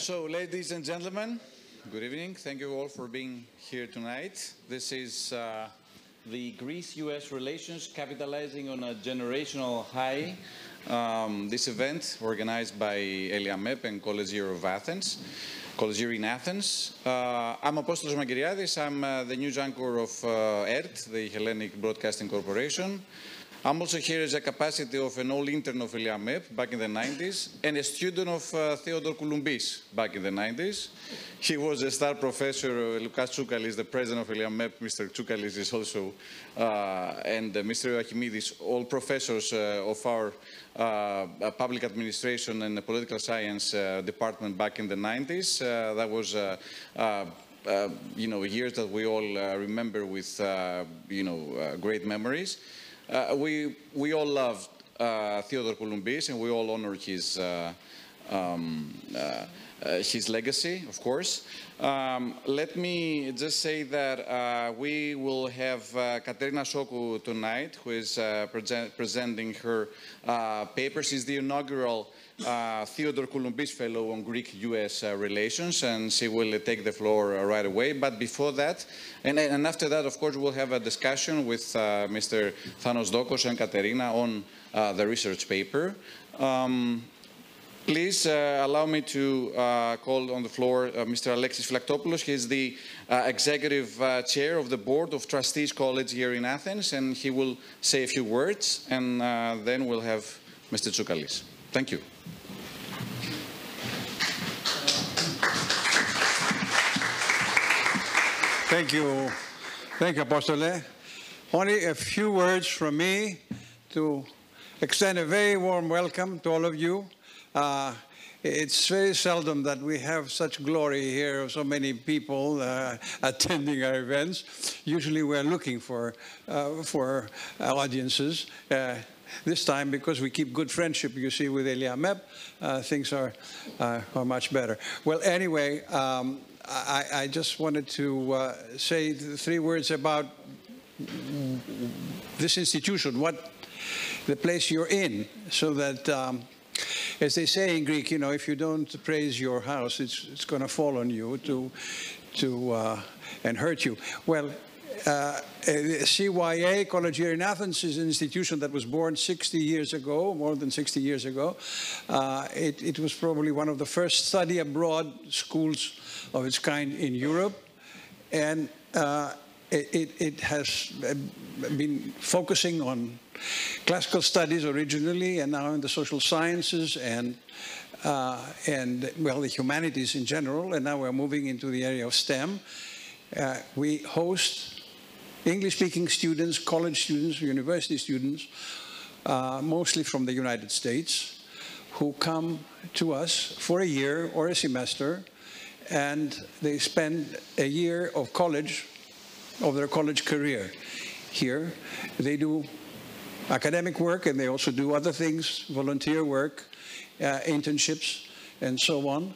So, ladies and gentlemen, good evening. Thank you all for being here tonight. This is the Greece-U.S. relations capitalizing on a generational high. This event organized by ELIAMEP and College-U.S. in Athens. I'm Apostolos Magiriadis. I'm the news anchor of ERT, the Hellenic Broadcasting Corporation. I'm also here as a capacity of an old intern of ELIAMEP back in the 90s and a student of Theodore Couloumbis back in the 90s. He was a star professor. Lukas Tsoukalis, the president of ELIAMEP. Mr. Tsoukalis is also, and Mr. Kathimerini, all professors of our public administration and political science department back in the 90s. That was years that we all remember with great memories. We all loved Theodore Couloumbis, and we all honor his legacy, of course. Let me just say that we will have Katerina Sokou tonight, who is presenting her paper. She's the inaugural Theodore Couloumbis Fellow on Greek-U.S. relations, and she will take the floor right away. But before that, and after that, of course, we'll have a discussion with Mr. Thanos Dokos and Katerina on the research paper. Please allow me to call on the floor Mr. Alexis Flaktopoulos. He is the executive chair of the Board of Trustees College here in Athens, and he will say a few words, and then we'll have Mr. Tsoukalis. Thank you. Thank you. Thank you, Apostole. Only a few words from me to extend a very warm welcome to all of you. It's very seldom that we have such glory here of so many people attending our events. Usually we're looking for audiences. This time, because we keep good friendship, you see, with ELIAMEP, things are much better. Well, anyway, I just wanted to say 3 words about this institution, the place you're in, so that, as they say in Greek, if you don't praise your house, it's going to fall on you and hurt you. Well, CYA, College-U.S. in Athens, is an institution that was born 60 years ago, more than 60 years ago. It was probably one of the first study abroad schools of its kind in Europe. And it has been focusing on classical studies originally, and now in the social sciences and the humanities in general. And now we're moving into the area of STEM. We host English-speaking students, college students, university students, mostly from the United States, who come to us for a year or a semester, and they spend a year of their college career here. They do academic work, and they also do other things, volunteer work, internships, and so on.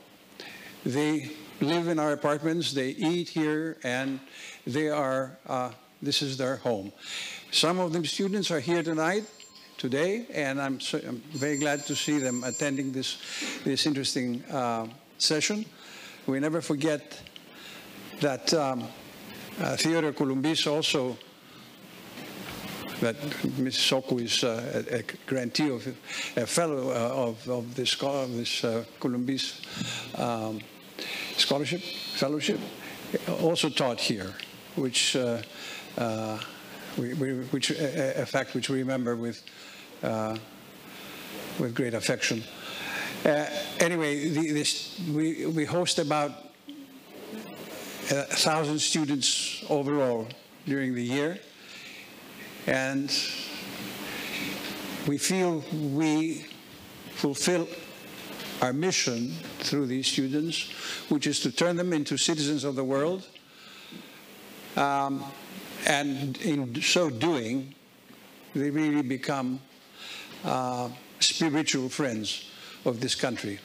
They live in our apartments, they eat here, and this is their home. Some of the students are here today, and I'm very glad to see them attending this interesting session. We never forget that Theodore Couloumbis also, that Ms. Sokou is a grantee a fellow of this Couloumbis Fellowship, also taught here, which a fact which we remember with great affection. Anyway, we host about 1,000 students overall during the year, and we feel we fulfill our mission through these students, which is to turn them into citizens of the world, and in so doing, they really become spiritual friends of this country.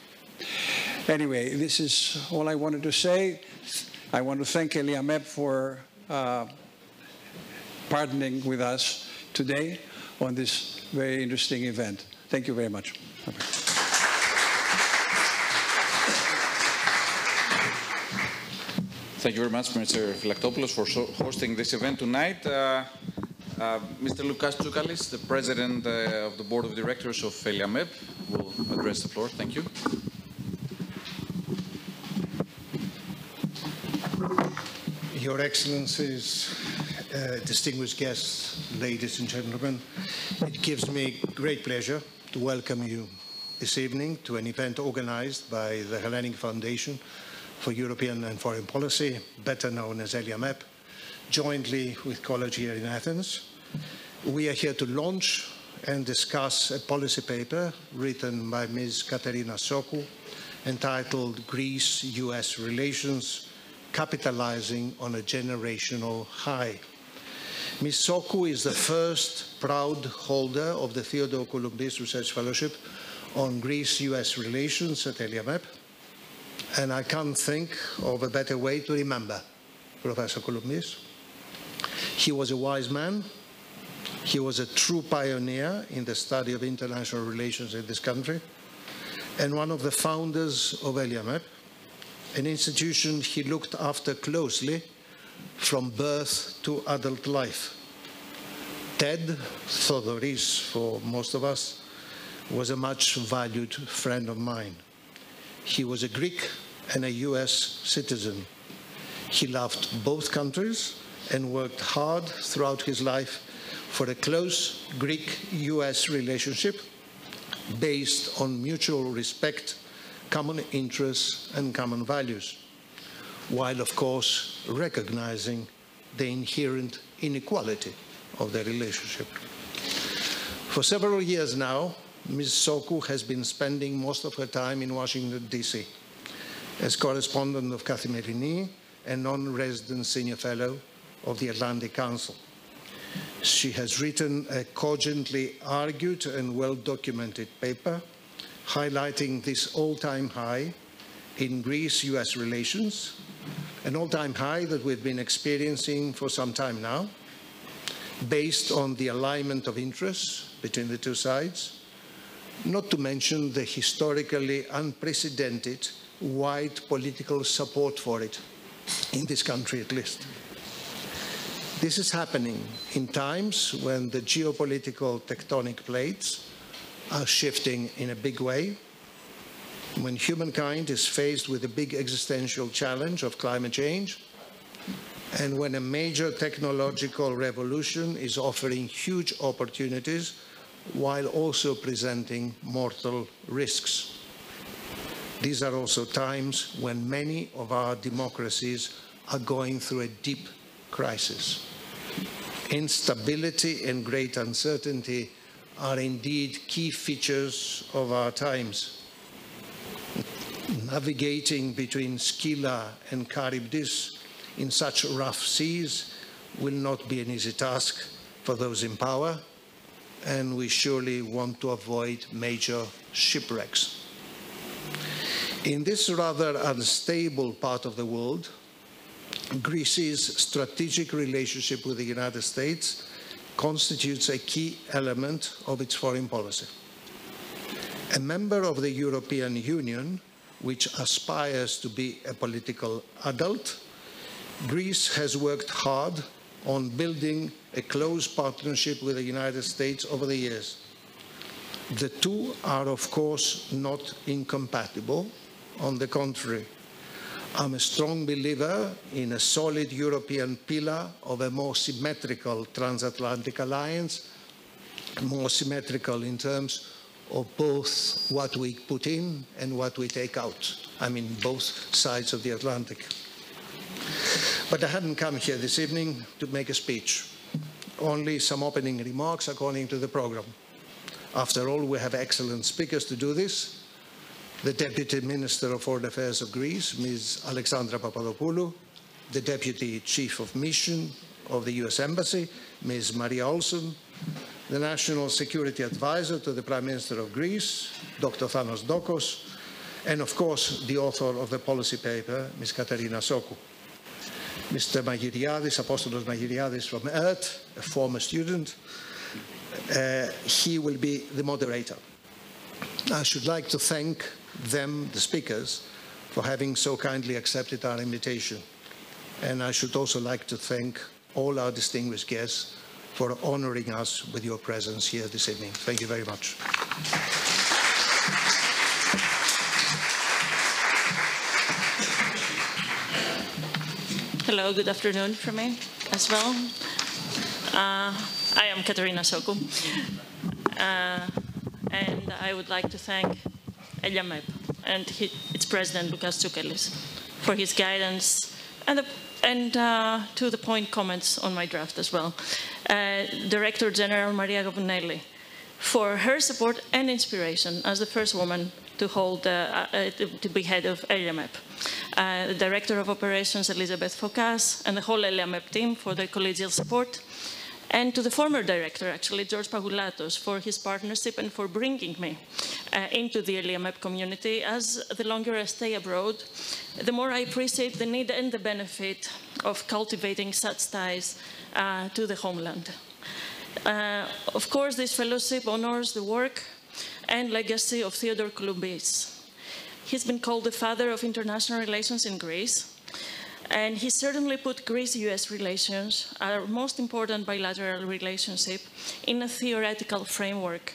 Anyway, this is all I wanted to say. I want to thank ELIAMEP for partnering with us today on this very interesting event. Thank you very much. Thank you very much, Mr. Philiktopoulos, for hosting this event tonight. Mr. Lukas Tsoukalis, the President of the Board of Directors of ELIAMEP, will address the floor. Thank you. Your Excellencies, distinguished guests, ladies and gentlemen, it gives me great pleasure to welcome you this evening to an event organized by the Hellenic Foundation for European and Foreign Policy, better known as ELIAMEP, jointly with College here in Athens. We are here to launch and discuss a policy paper written by Ms. Katerina Sokou entitled Greece-U.S. Relations, Capitalizing on a Generational High. Ms. Sokou is the first proud holder of the Theodore Couloumbis Research Fellowship on Greece-U.S. relations at ELIAMEP, and I can't think of a better way to remember Professor Couloumbis. He was a wise man. He was a true pioneer in the study of international relations in this country, and one of the founders of ELIAMEP, an institution he looked after closely from birth to adult life. Ted, Theodoris for most of us, was a much valued friend of mine. He was a Greek and a US citizen. He loved both countries and worked hard throughout his life for a close Greek-US relationship based on mutual respect, common interests and common values, while of course recognizing the inherent inequality of their relationship. For several years now, Ms. Sokou has been spending most of her time in Washington, D.C. as correspondent of Kathimerini and non-resident senior fellow of the Atlantic Council. She has written a cogently argued and well-documented paper highlighting this all-time high in Greece-U.S. relations, an all-time high that we've been experiencing for some time now, based on the alignment of interests between the two sides, not to mention the historically unprecedented wide political support for it, in this country at least. This is happening in times when the geopolitical tectonic plates are shifting in a big way, when humankind is faced with the big existential challenge of climate change, and when a major technological revolution is offering huge opportunities while also presenting mortal risks. These are also times when many of our democracies are going through a deep crisis. Instability and great uncertainty are indeed key features of our times. Navigating between Scylla and Charybdis in such rough seas will not be an easy task for those in power, and we surely want to avoid major shipwrecks. In this rather unstable part of the world, Greece's strategic relationship with the United States constitutes a key element of its foreign policy. A member of the European Union, which aspires to be a political adult, Greece has worked hard on building a close partnership with the United States over the years. The two are, of course, not incompatible. On the contrary, I'm a strong believer in a solid European pillar of a more symmetrical transatlantic alliance, more symmetrical in terms of both what we put in and what we take out. I mean, both sides of the Atlantic. But I hadn't come here this evening to make a speech, only some opening remarks according to the program. After all, we have excellent speakers to do this. The Deputy Minister of Foreign Affairs of Greece, Ms. Alexandra Papadopoulou, the Deputy Chief of Mission of the US Embassy, Ms. Maria Olson, the National Security Advisor to the Prime Minister of Greece, Dr. Thanos Dokos, and of course the author of the policy paper, Ms. Katerina Sokou. Mr. Magiriadis, Apostolos Magiriadis from ERT, a former student, he will be the moderator. I should like to thank them, the speakers, for having so kindly accepted our invitation. And I should also like to thank all our distinguished guests for honoring us with your presence here this evening. Thank you very much. Hello, good afternoon from me as well. I am Katerina Sokou, and I would like to thank ELIAMEP and its president, Lukas Tsoukalis, for his guidance and to-the-point comments on my draft as well. Director General Maria Gavunelli, for her support and inspiration as the first woman to hold to be head of ELIAMEP. The Director of Operations, Elizabeth Foukas, and the whole ELIAMEP team for their collegial support. And to the former director, actually, George Pagoulatos, for his partnership and for bringing me into the ELIAMEP community. As the longer I stay abroad, the more I appreciate the need and the benefit of cultivating such ties to the homeland. Of course, this fellowship honors the work and legacy of Theodore Couloumbis. He's been called the father of international relations in Greece, and he certainly put Greece-U.S. relations, our most important bilateral relationship, in a theoretical framework.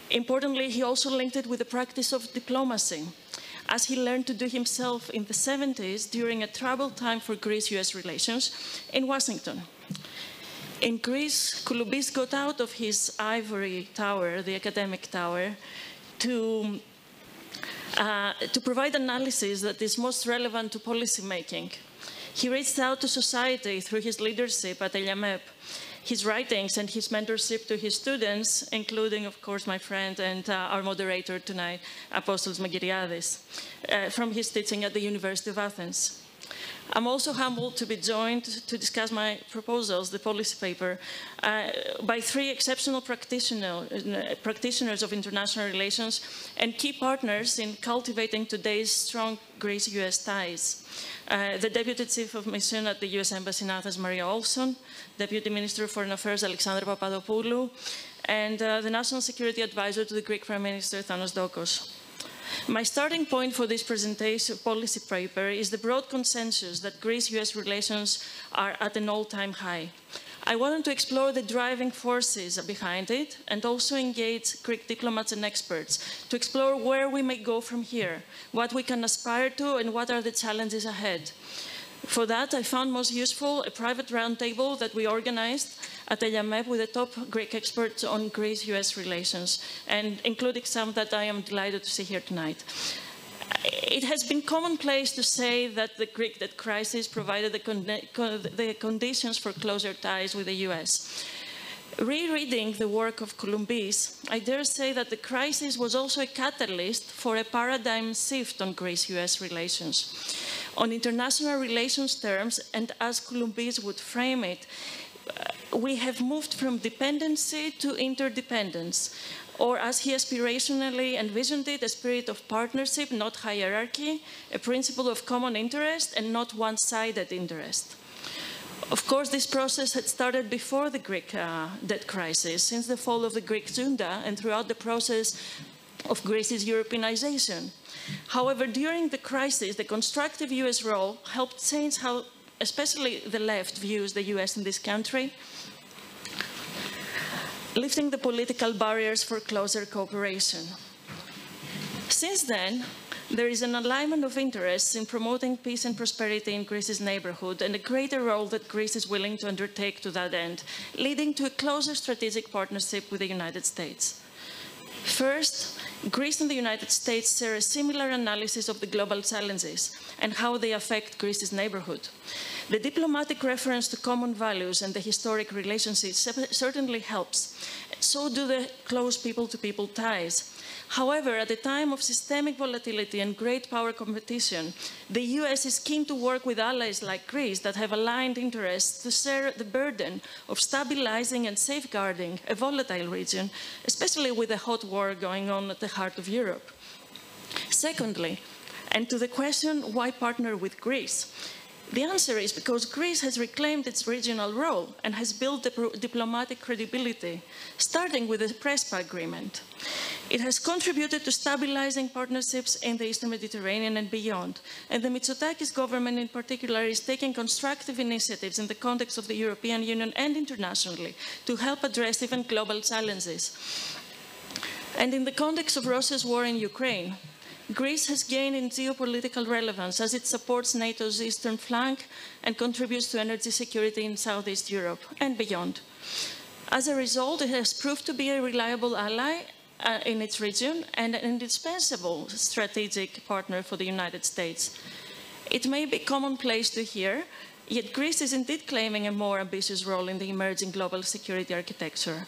Importantly, he also linked it with the practice of diplomacy, as he learned to do himself in the 70s during a troubled time for Greece-U.S. relations in Washington. In Greece, Couloumbis got out of his ivory tower, the academic tower, to provide analysis that is most relevant to policy making. He reached out to society through his leadership at ELIAMEP, his writings and his mentorship to his students, including, of course, my friend and our moderator tonight, Apostolos Magiriadis, from his teaching at the University of Athens. I'm also humbled to be joined to discuss my proposals, the policy paper, by three exceptional practitioners of international relations and key partners in cultivating today's strong Greece-U.S. ties. The Deputy Chief of Mission at the U.S. Embassy in Athens, Maria Olson, Deputy Minister of Foreign Affairs, Alexandra Papadopoulou, and the National Security Advisor to the Greek Prime Minister, Thanos Dokos. My starting point for this presentation policy paper is the broad consensus that Greece-U.S. relations are at an all-time high. I wanted to explore the driving forces behind it and also engage Greek diplomats and experts to explore where we may go from here, what we can aspire to, and what are the challenges ahead. For that, I found most useful a private roundtable that we organized at ELIAMEP with the top Greek experts on Greece-U.S. relations, and including some that I am delighted to see here tonight. It has been commonplace to say that the Greek debt crisis provided the conditions for closer ties with the U.S. Rereading the work of Couloumbis, I dare say that the crisis was also a catalyst for a paradigm shift on Greece-U.S. relations. On international relations terms, and as Couloumbis would frame it, we have moved from dependency to interdependence, or as he aspirationally envisioned it, a spirit of partnership, not hierarchy, a principle of common interest and not one-sided interest. Of course, this process had started before the Greek debt crisis, since the fall of the Greek junta and throughout the process of Greece's Europeanization. However, during the crisis, the constructive U.S. role helped change how especially the left views the U.S. in this country, lifting the political barriers for closer cooperation. Since then, there is an alignment of interests in promoting peace and prosperity in Greece's neighborhood and a greater role that Greece is willing to undertake to that end, leading to a closer strategic partnership with the United States. First, Greece and the United States share a similar analysis of the global challenges and how they affect Greece's neighborhood. The diplomatic reference to common values and the historic relationships certainly helps. So do the close people-to-people ties. However, at a time of systemic volatility and great power competition, the US is keen to work with allies like Greece that have aligned interests to share the burden of stabilizing and safeguarding a volatile region, especially with the hot war going on at the heart of Europe. Secondly, and to the question, why partner with Greece? The answer is because Greece has reclaimed its regional role and has built diplomatic credibility, starting with the Prespa Agreement. It has contributed to stabilizing partnerships in the Eastern Mediterranean and beyond. And the Mitsotakis government in particular is taking constructive initiatives in the context of the European Union and internationally to help address even global challenges. And in the context of Russia's war in Ukraine, Greece has gained in geopolitical relevance as it supports NATO's eastern flank and contributes to energy security in Southeast Europe and beyond. As a result, it has proved to be a reliable ally in its region and an indispensable strategic partner for the United States. It may be commonplace to hear, yet Greece is indeed claiming a more ambitious role in the emerging global security architecture.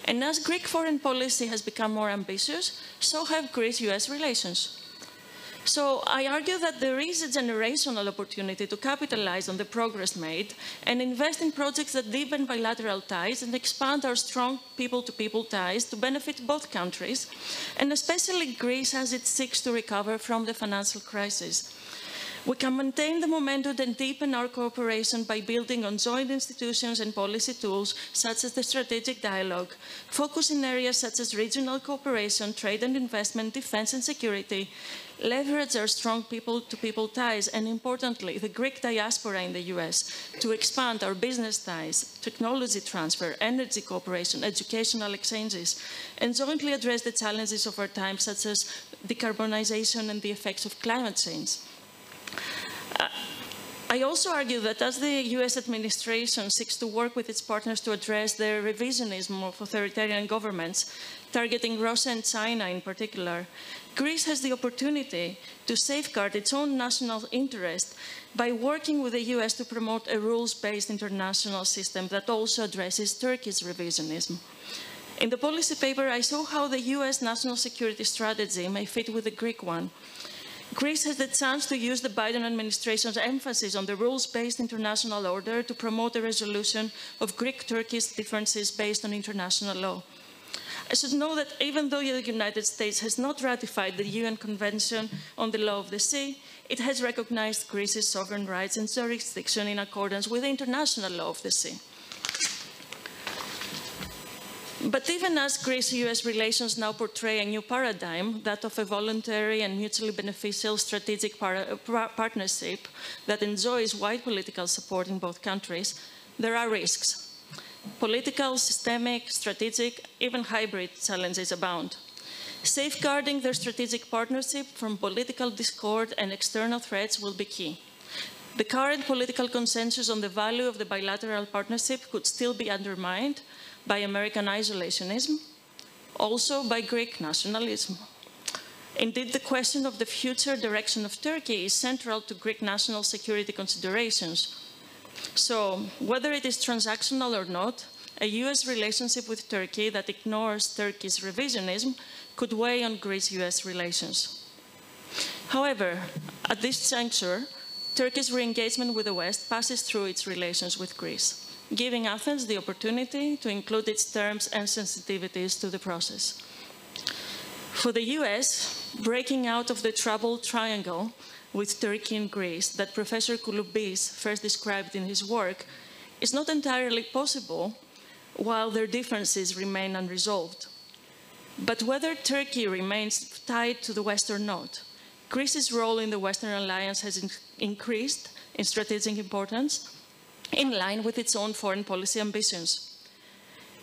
And as Greek foreign policy has become more ambitious, so have Greece-U.S. relations. So I argue that there is a generational opportunity to capitalize on the progress made and invest in projects that deepen bilateral ties and expand our strong people-to-people ties to benefit both countries, and especially Greece as it seeks to recover from the financial crisis. We can maintain the momentum and deepen our cooperation by building on joint institutions and policy tools, such as the strategic dialogue, focus in areas such as regional cooperation, trade and investment, defense and security, leverage our strong people-to-people ties, and importantly, the Greek diaspora in the US, to expand our business ties, technology transfer, energy cooperation, educational exchanges, and jointly address the challenges of our time, such as decarbonization and the effects of climate change. I also argue that as the US administration seeks to work with its partners to address the revisionism of authoritarian governments, targeting Russia and China in particular, Greece has the opportunity to safeguard its own national interest by working with the US to promote a rules-based international system that also addresses Turkey's revisionism. In the policy paper, I saw how the US national security strategy may fit with the Greek one. Greece has the chance to use the Biden administration's emphasis on the rules-based international order to promote a resolution of Greek-Turkish differences based on international law. I should know that even though the United States has not ratified the UN Convention on the Law of the Sea, it has recognized Greece's sovereign rights and jurisdiction in accordance with the international law of the sea. But even as Greece-U.S. relations now portray a new paradigm, that of a voluntary and mutually beneficial strategic partnership that enjoys wide political support in both countries, there are risks. Political, systemic, strategic, even hybrid challenges abound. Safeguarding their strategic partnership from political discord and external threats will be key. The current political consensus on the value of the bilateral partnership could still be undermined by American isolationism, also by Greek nationalism. Indeed, the question of the future direction of Turkey is central to Greek national security considerations. So, whether it is transactional or not, a US relationship with Turkey that ignores Turkey's revisionism could weigh on Greece-US relations. However, at this juncture, Turkey's re-engagement with the West passes through its relations with Greece, giving Athens the opportunity to include its terms and sensitivities to the process. For the US, breaking out of the troubled triangle with Turkey and Greece that Professor Couloumbis first described in his work is not entirely possible while their differences remain unresolved. But whether Turkey remains tied to the West or not, Greece's role in the Western Alliance has increased in strategic importance in line with its own foreign policy ambitions.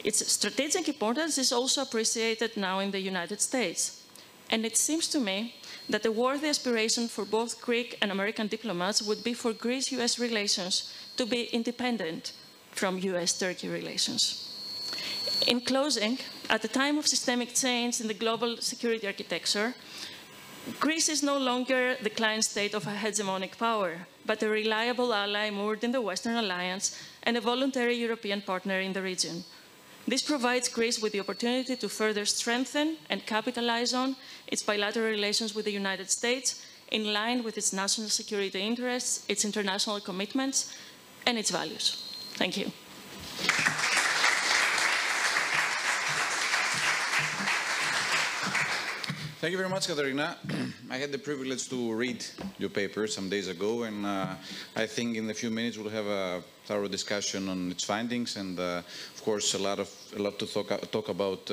Its strategic importance is also appreciated now in the United States. And it seems to me that a worthy aspiration for both Greek and American diplomats would be for Greece-US relations to be independent from US-Turkey relations. In closing, at a time of systemic change in the global security architecture, Greece is no longer the client state of a hegemonic power, but a reliable ally moored in the Western Alliance and a voluntary European partner in the region. This provides Greece with the opportunity to further strengthen and capitalize on its bilateral relations with the United States in line with its national security interests, its international commitments, and its values. Thank you. Thank you very much, Katerina. I had the privilege to read your paper some days ago, and I think in a few minutes we'll have a thorough discussion on its findings, and of course a lot to talk about,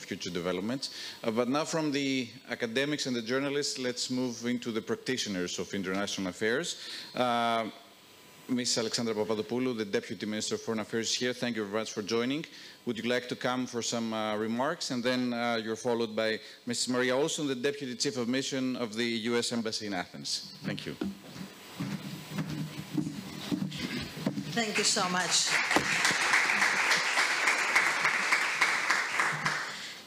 future developments. But now, from the academics and the journalists, let's move into the practitioners of international affairs. Ms. Alexandra Papadopoulou, the Deputy Minister of Foreign Affairs, is here. Thank you very much for joining. Would you like to come for some remarks? And then you're followed by Mrs. Maria Olson, the Deputy Chief of Mission of the U.S. Embassy in Athens. Thank you. Thank you so much.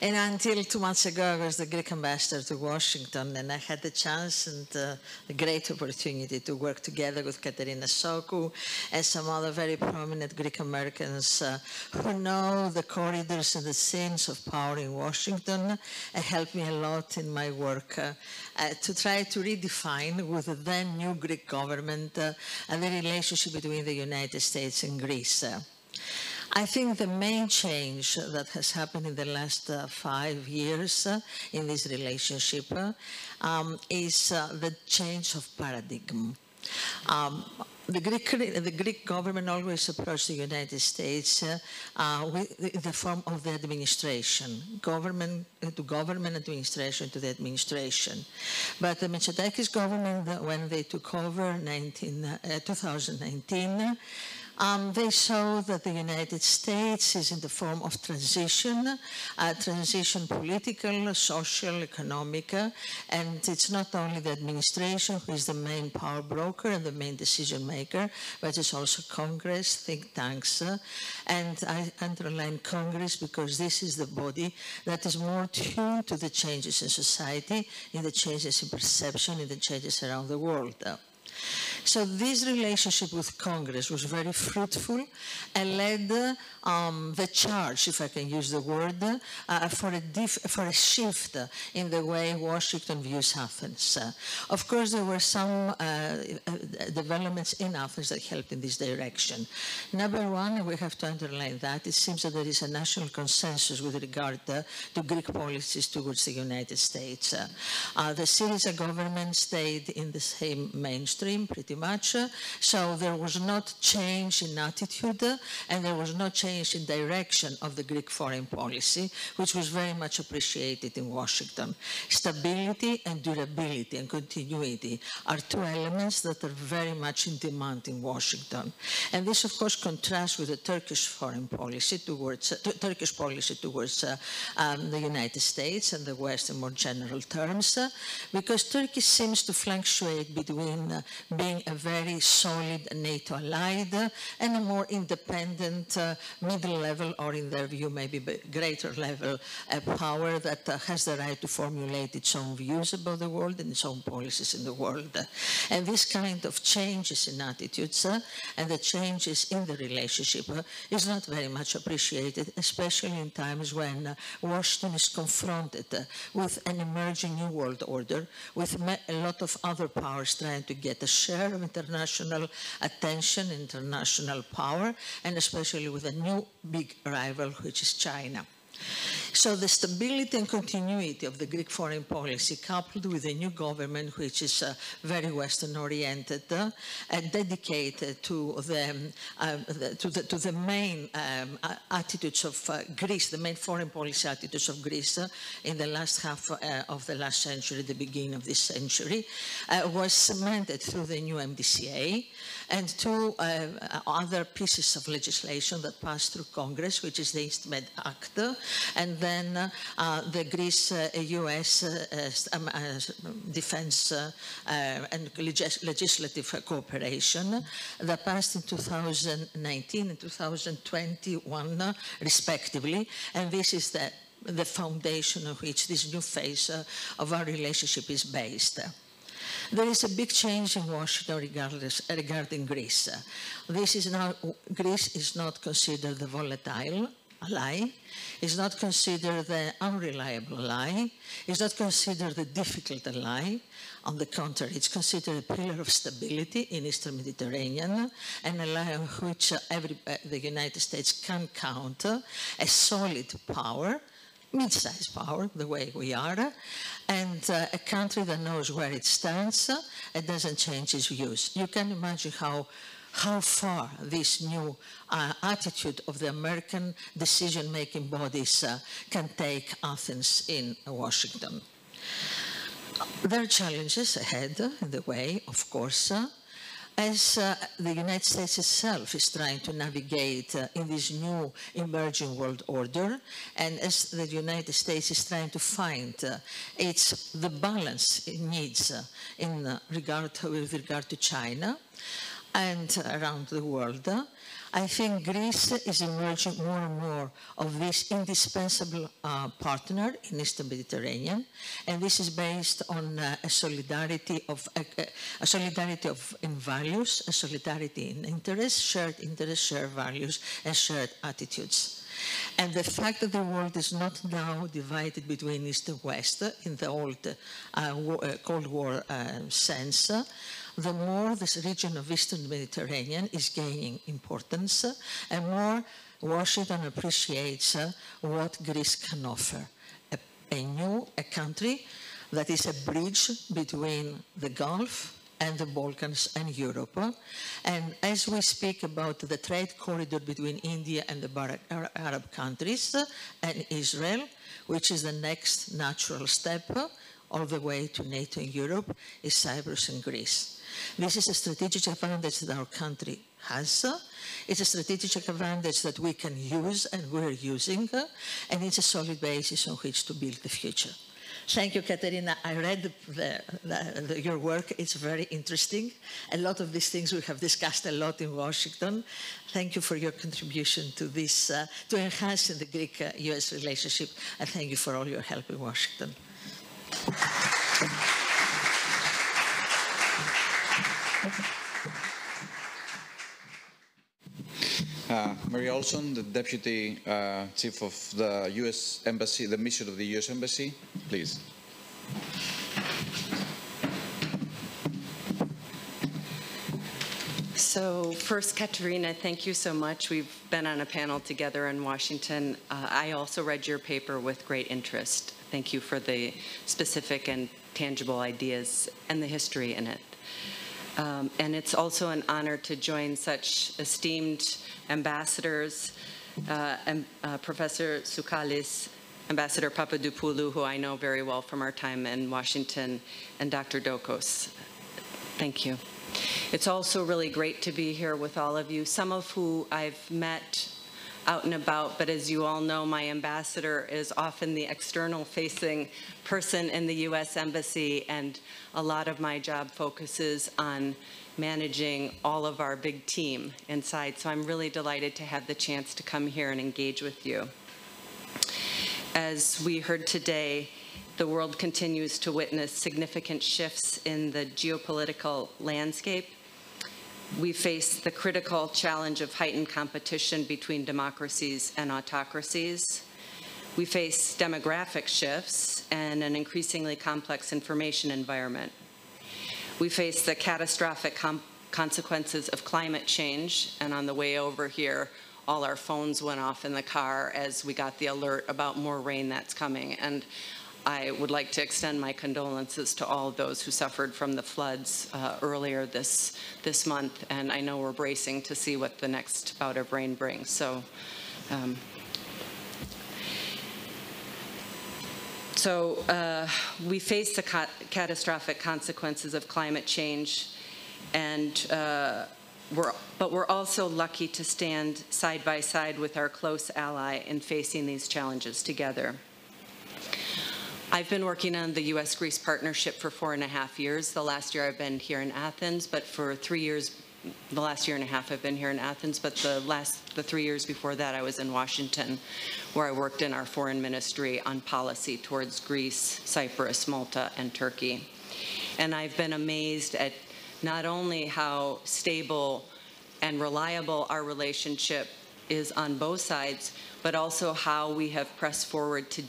And until 2 months ago, I was the Greek ambassador to Washington, and I had the chance and the great opportunity to work together with Katerina Sokou and some other very prominent Greek Americans who know the corridors and the scenes of power in Washington, and helped me a lot in my work to try to redefine with the then new Greek government the relationship between the United States and Greece. I think the main change that has happened in the last 5 years in this relationship is the change of paradigm. The Greek government always approached the United States with the form of the administration, government to government, administration to the administration. But the Mitsotakis government, when they took over 2019, they saw that the United States is in the form of transition political, social, economic, and it's not only the administration who is the main power broker and the main decision maker, but it's also Congress, think tanks, and I underline Congress because this is the body that is more tuned to the changes in society, in the changes in perception, in the changes around the world. So this relationship with Congress was very fruitful and led the charge, if I can use the word, for a shift in the way Washington views Athens. Of course, there were some developments in Athens that helped in this direction. Number one, and we have to underline that, it seems that there is a national consensus with regard to Greek policies towards the United States. The Syriza government stayed in the same mainstream, pretty much, so there was not change in attitude, and there was no change in direction of the Greek foreign policy, which was very much appreciated in Washington. Stability and durability and continuity are two elements that are very much in demand in Washington. And this, of course, contrasts with the Turkish foreign policy towards the United States and the West in more general terms, because Turkey seems to fluctuate between being a very solid NATO allied and a more independent middle level, or in their view maybe greater level, power that has the right to formulate its own views about the world and its own policies in the world. And this kind of changes in attitudes and the changes in the relationship is not very much appreciated, especially in times when Washington is confronted with an emerging new world order, with a lot of other powers trying to get a share of international attention, international power, and especially with a new big rival, which is China. So the stability and continuity of the Greek foreign policy, coupled with a new government which is very Western-oriented and dedicated to the main attitudes of Greece, the main foreign policy attitudes of Greece in the last half of the last century, the beginning of this century, was cemented through the new MDCA and two other pieces of legislation that passed through Congress, which is the East-Med Act, and then the Greece-U.S. defense and legislative cooperation that passed in 2019 and 2021, respectively, and this is the foundation on which this new phase of our relationship is based. There is a big change in Washington regarding Greece. Greece is not considered the volatile ally, is not considered the unreliable ally, is not considered the difficult ally. On the contrary, it's considered a pillar of stability in Eastern Mediterranean, an ally on which the United States can count, a solid power, mid-sized power, the way we are, and a country that knows where it stands and doesn't change its views. You can imagine how far this new attitude of the American decision-making bodies can take Athens in Washington. There are challenges ahead in the way, of course, as the United States itself is trying to navigate in this new emerging world order, and as the United States is trying to find the balance it needs with regard to China and around the world, I think Greece is emerging more and more of this indispensable partner in Eastern Mediterranean, and this is based on a solidarity in values, a solidarity in interests, shared values, and shared attitudes. And the fact that the world is not now divided between East and West in the old Cold War sense, the more this region of Eastern Mediterranean is gaining importance, and more Washington appreciates what Greece can offer. A country that is a bridge between the Gulf and the Balkans and Europe. And as we speak about the trade corridor between India and the Arab countries and Israel, which is the next natural step all the way to NATO in Europe, is Cyprus and Greece. This is a strategic advantage that our country has. It's a strategic advantage that we can use and we're using, and it's a solid basis on which to build the future. Thank you, Katerina. I read your work. It's very interesting. A lot of these things we have discussed a lot in Washington. Thank you for your contribution to this, to enhancing the Greek-U.S. relationship, and thank you for all your help in Washington. Mary Olson, the Deputy Chief of the U.S. Embassy, the mission of the U.S. Embassy, please. So first, Katerina, thank you so much. We've been on a panel together in Washington. I also read your paper with great interest. Thank you for the specific and tangible ideas and the history in it. And it's also an honor to join such esteemed ambassadors, Professor Tsoukalis, Ambassador Papadopoulou, who I know very well from our time in Washington, and Dr. Dokos. Thank you. It's also really great to be here with all of you, some of who I've met out and about, but as you all know, my ambassador is often the external-facing person in the U.S. Embassy, and a lot of my job focuses on managing all of our big team inside. So I'm really delighted to have the chance to come here and engage with you. As we heard today, the world continues to witness significant shifts in the geopolitical landscape. We face the critical challenge of heightened competition between democracies and autocracies. We face demographic shifts and an increasingly complex information environment. We face the catastrophic consequences of climate change, and on the way over here, all our phones went off in the car as we got the alert about more rain that's coming. And I would like to extend my condolences to all of those who suffered from the floods earlier this month, and I know we're bracing to see what the next bout of rain brings. So, we face the catastrophic consequences of climate change, and but we're also lucky to stand side by side with our close ally in facing these challenges together. I've been working on the U.S.-Greece partnership for 4.5 years. The last year I've been here in Athens, but for 3 years, the last year and a half I've been here in Athens, but the 3 years before that I was in Washington, where I worked in our foreign ministry on policy towards Greece, Cyprus, Malta, and Turkey. And I've been amazed at not only how stable and reliable our relationship is on both sides, but also how we have pressed forward to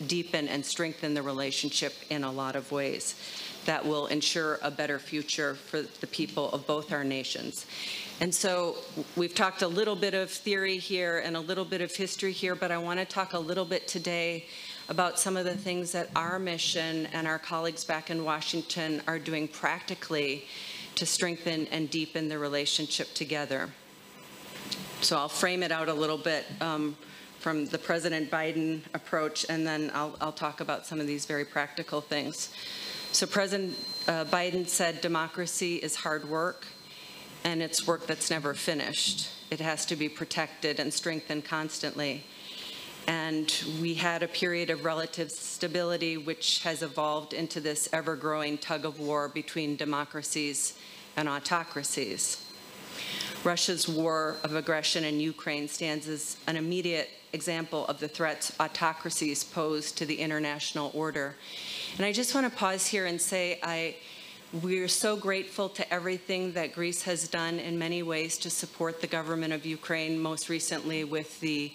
deepen and strengthen the relationship in a lot of ways that will ensure a better future for the people of both our nations. And so we've talked a little bit of theory here and a little bit of history here, but I want to talk a little bit today about some of the things that our mission and our colleagues back in Washington are doing practically to strengthen and deepen the relationship together. So I'll frame it out a little bit from the President Biden approach, and then I'll talk about some of these very practical things. So President Biden said democracy is hard work, and it's work that's never finished. It has to be protected and strengthened constantly. And we had a period of relative stability which has evolved into this ever-growing tug-of-war between democracies and autocracies. Russia's war of aggression in Ukraine stands as an immediate example of the threats autocracies pose to the international order. And I just want to pause here and say we're so grateful to everything that Greece has done in many ways to support the government of Ukraine, most recently with the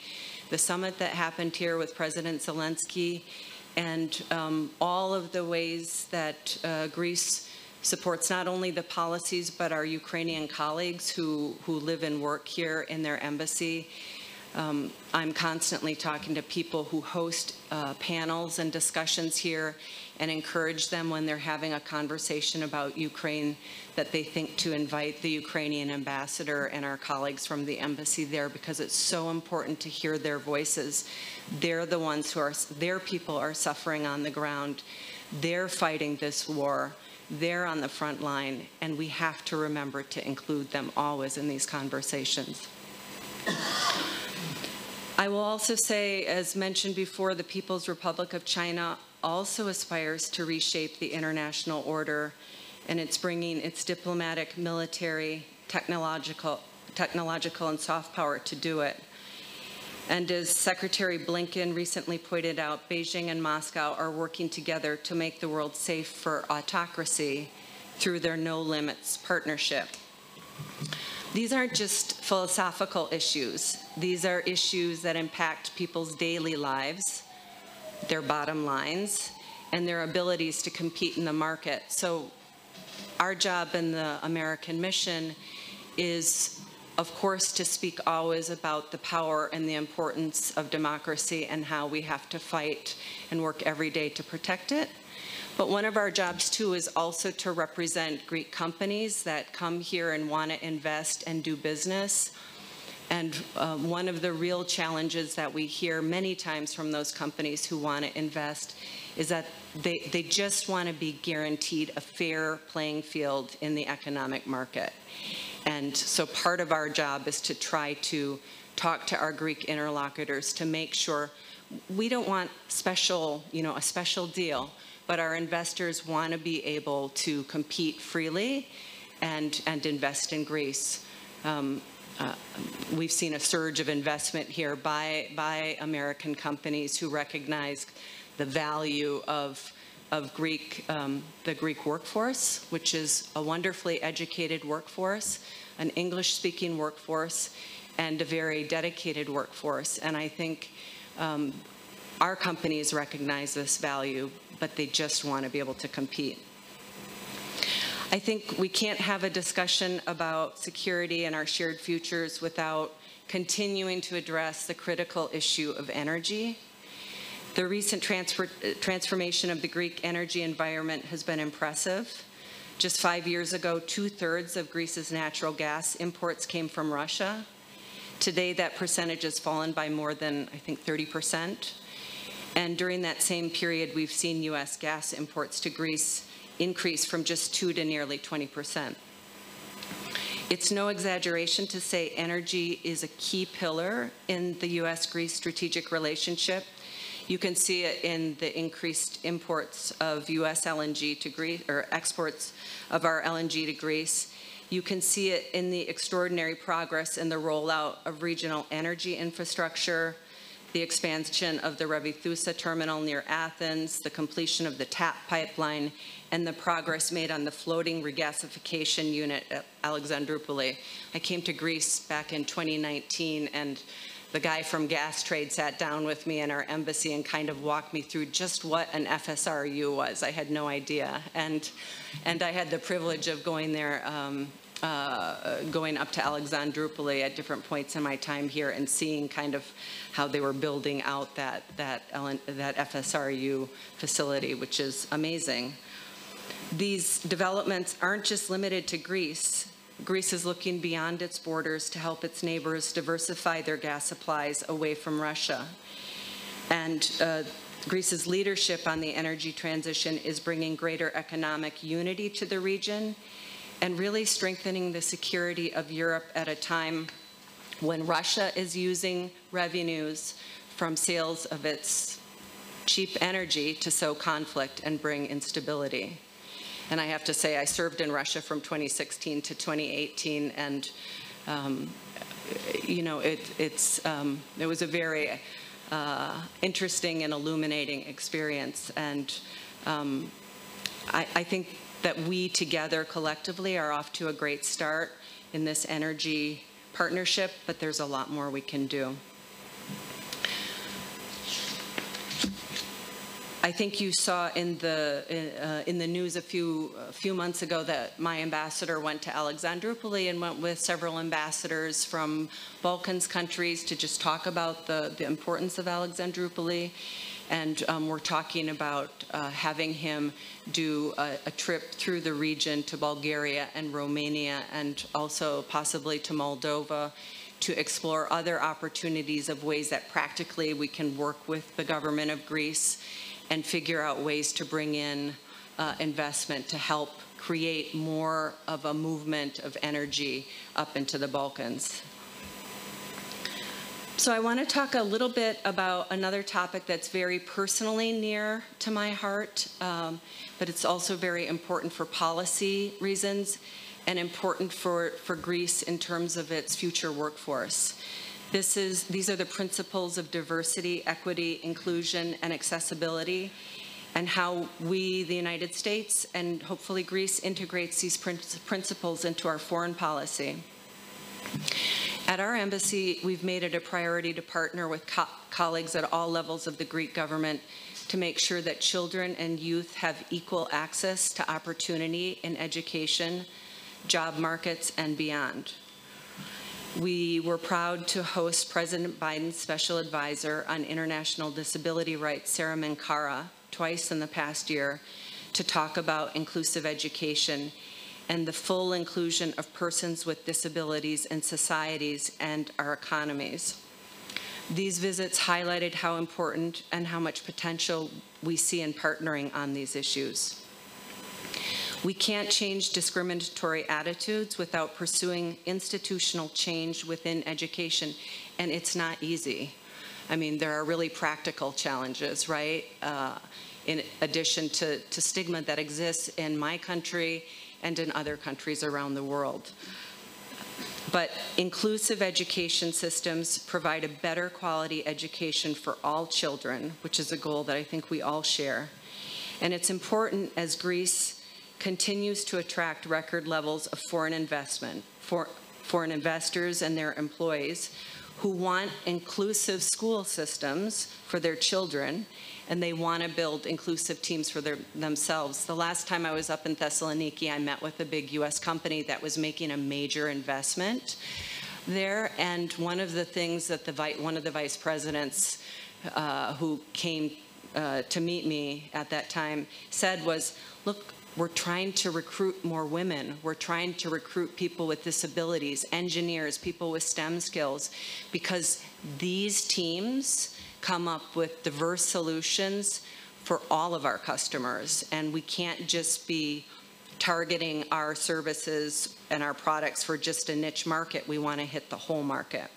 summit that happened here with President Zelensky, and all of the ways that Greece supports not only the policies but our Ukrainian colleagues who live and work here in their embassy. I'm constantly talking to people who host panels and discussions here and encourage them when they're having a conversation about Ukraine that they think to invite the Ukrainian ambassador and our colleagues from the embassy there, because it's so important to hear their voices. They're the ones their people are suffering on the ground. They're fighting this war. They're on the front line, and we have to remember to include them always in these conversations. I will also say, as mentioned before, the People's Republic of China also aspires to reshape the international order, and it's bringing its diplomatic, military, technological, and soft power to do it. And as Secretary Blinken recently pointed out, Beijing and Moscow are working together to make the world safe for autocracy through their No Limits partnership. These aren't just philosophical issues. These are issues that impact people's daily lives, their bottom lines, and their abilities to compete in the market. So our job in the American mission is, of course, to speak always about the power and the importance of democracy and how we have to fight and work every day to protect it. But one of our jobs, too, is also to represent Greek companies that come here and want to invest and do business. And one of the real challenges that we hear many times from those companies who want to invest is that they just want to be guaranteed a fair playing field in the economic market. And so part of our job is to try to talk to our Greek interlocutors to make sure we don't want a special deal, but our investors want to be able to compete freely and invest in Greece. We've seen a surge of investment here by American companies who recognize the value of the Greek workforce, which is a wonderfully educated workforce, an English-speaking workforce, and a very dedicated workforce. And I think our companies recognize this value, but they just want to be able to compete. I think we can't have a discussion about security and our shared futures without continuing to address the critical issue of energy. The recent transformation of the Greek energy environment has been impressive. Just 5 years ago, 2/3 of Greece's natural gas imports came from Russia. Today, that percentage has fallen by more than, I think, 30%. And during that same period, we've seen U.S. gas imports to Greece increase from just 2 to nearly 20%. It's no exaggeration to say energy is a key pillar in the U.S.-Greece strategic relationship. You can see it in the increased imports of U.S. LNG to Greece, or exports of our LNG to Greece. You can see it in the extraordinary progress in the rollout of regional energy infrastructure, the expansion of the Revithousa terminal near Athens, the completion of the TAP pipeline, and the progress made on the floating regasification unit at Alexandroupoli. I came to Greece back in 2019, and the guy from Gas Trade sat down with me in our embassy and kind of walked me through just what an FSRU was. I had no idea. And I had the privilege of going there, going up to Alexandroupoli at different points in my time here and seeing kind of how they were building out that FSRU facility, which is amazing. These developments aren't just limited to Greece. Greece is looking beyond its borders to help its neighbors diversify their gas supplies away from Russia. And Greece's leadership on the energy transition is bringing greater economic unity to the region and really strengthening the security of Europe at a time when Russia is using revenues from sales of its cheap energy to sow conflict and bring instability. And I have to say, I served in Russia from 2016 to 2018, and you know, it was a very interesting and illuminating experience. And I think that we together collectively are off to a great start in this energy partnership, but there's a lot more we can do. I think you saw in the news a few months ago that my ambassador went to Alexandroupoli and went with several ambassadors from Balkans countries to just talk about the importance of Alexandroupoli. And we're talking about having him do a trip through the region to Bulgaria and Romania and also possibly to Moldova to explore other opportunities of ways that practically we can work with the government of Greece and figure out ways to bring in investment to help create more of a movement of energy up into the Balkans. So I want to talk a little bit about another topic that's very personally near to my heart, but it's also very important for policy reasons and important for Greece in terms of its future workforce. These are the principles of diversity, equity, inclusion, and accessibility, and how we, the United States, and hopefully Greece, integrates these principles into our foreign policy. At our embassy, we've made it a priority to partner with colleagues at all levels of the Greek government to make sure that children and youth have equal access to opportunity in education, job markets, and beyond. We were proud to host President Biden's Special Advisor on International Disability Rights, Sarah Minkara, twice in the past year to talk about inclusive education and the full inclusion of persons with disabilities in societies and our economies. These visits highlighted how important and how much potential we see in partnering on these issues. We can't change discriminatory attitudes without pursuing institutional change within education, and it's not easy. I mean, there are really practical challenges, right? In addition to stigma that exists in my country and in other countries around the world. But inclusive education systems provide a better quality education for all children, which is a goal that I think we all share. And it's important as Greece continues to attract record levels of foreign investment, foreign investors and their employees who want inclusive school systems for their children, and they want to build inclusive teams for themselves. The last time I was up in Thessaloniki, I met with a big U.S. company that was making a major investment there, and one of the things that one of the vice presidents who came to meet me at that time said was, look, we're trying to recruit more women. We're trying to recruit people with disabilities, engineers, people with STEM skills, because these teams come up with diverse solutions for all of our customers. And we can't just be targeting our services and our products for just a niche market. We want to hit the whole market.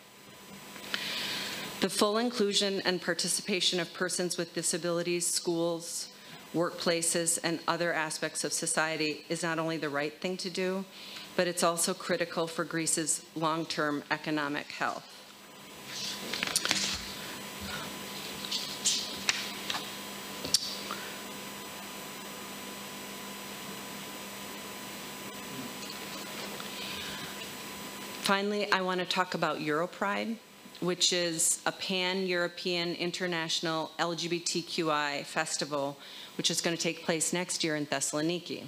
The full inclusion and participation of persons with disabilities, schools, workplaces, and other aspects of society is not only the right thing to do, but it's also critical for Greece's long-term economic health. Finally, I want to talk about Europride, which is a pan-European international LGBTQI festival, which is going to take place next year in Thessaloniki.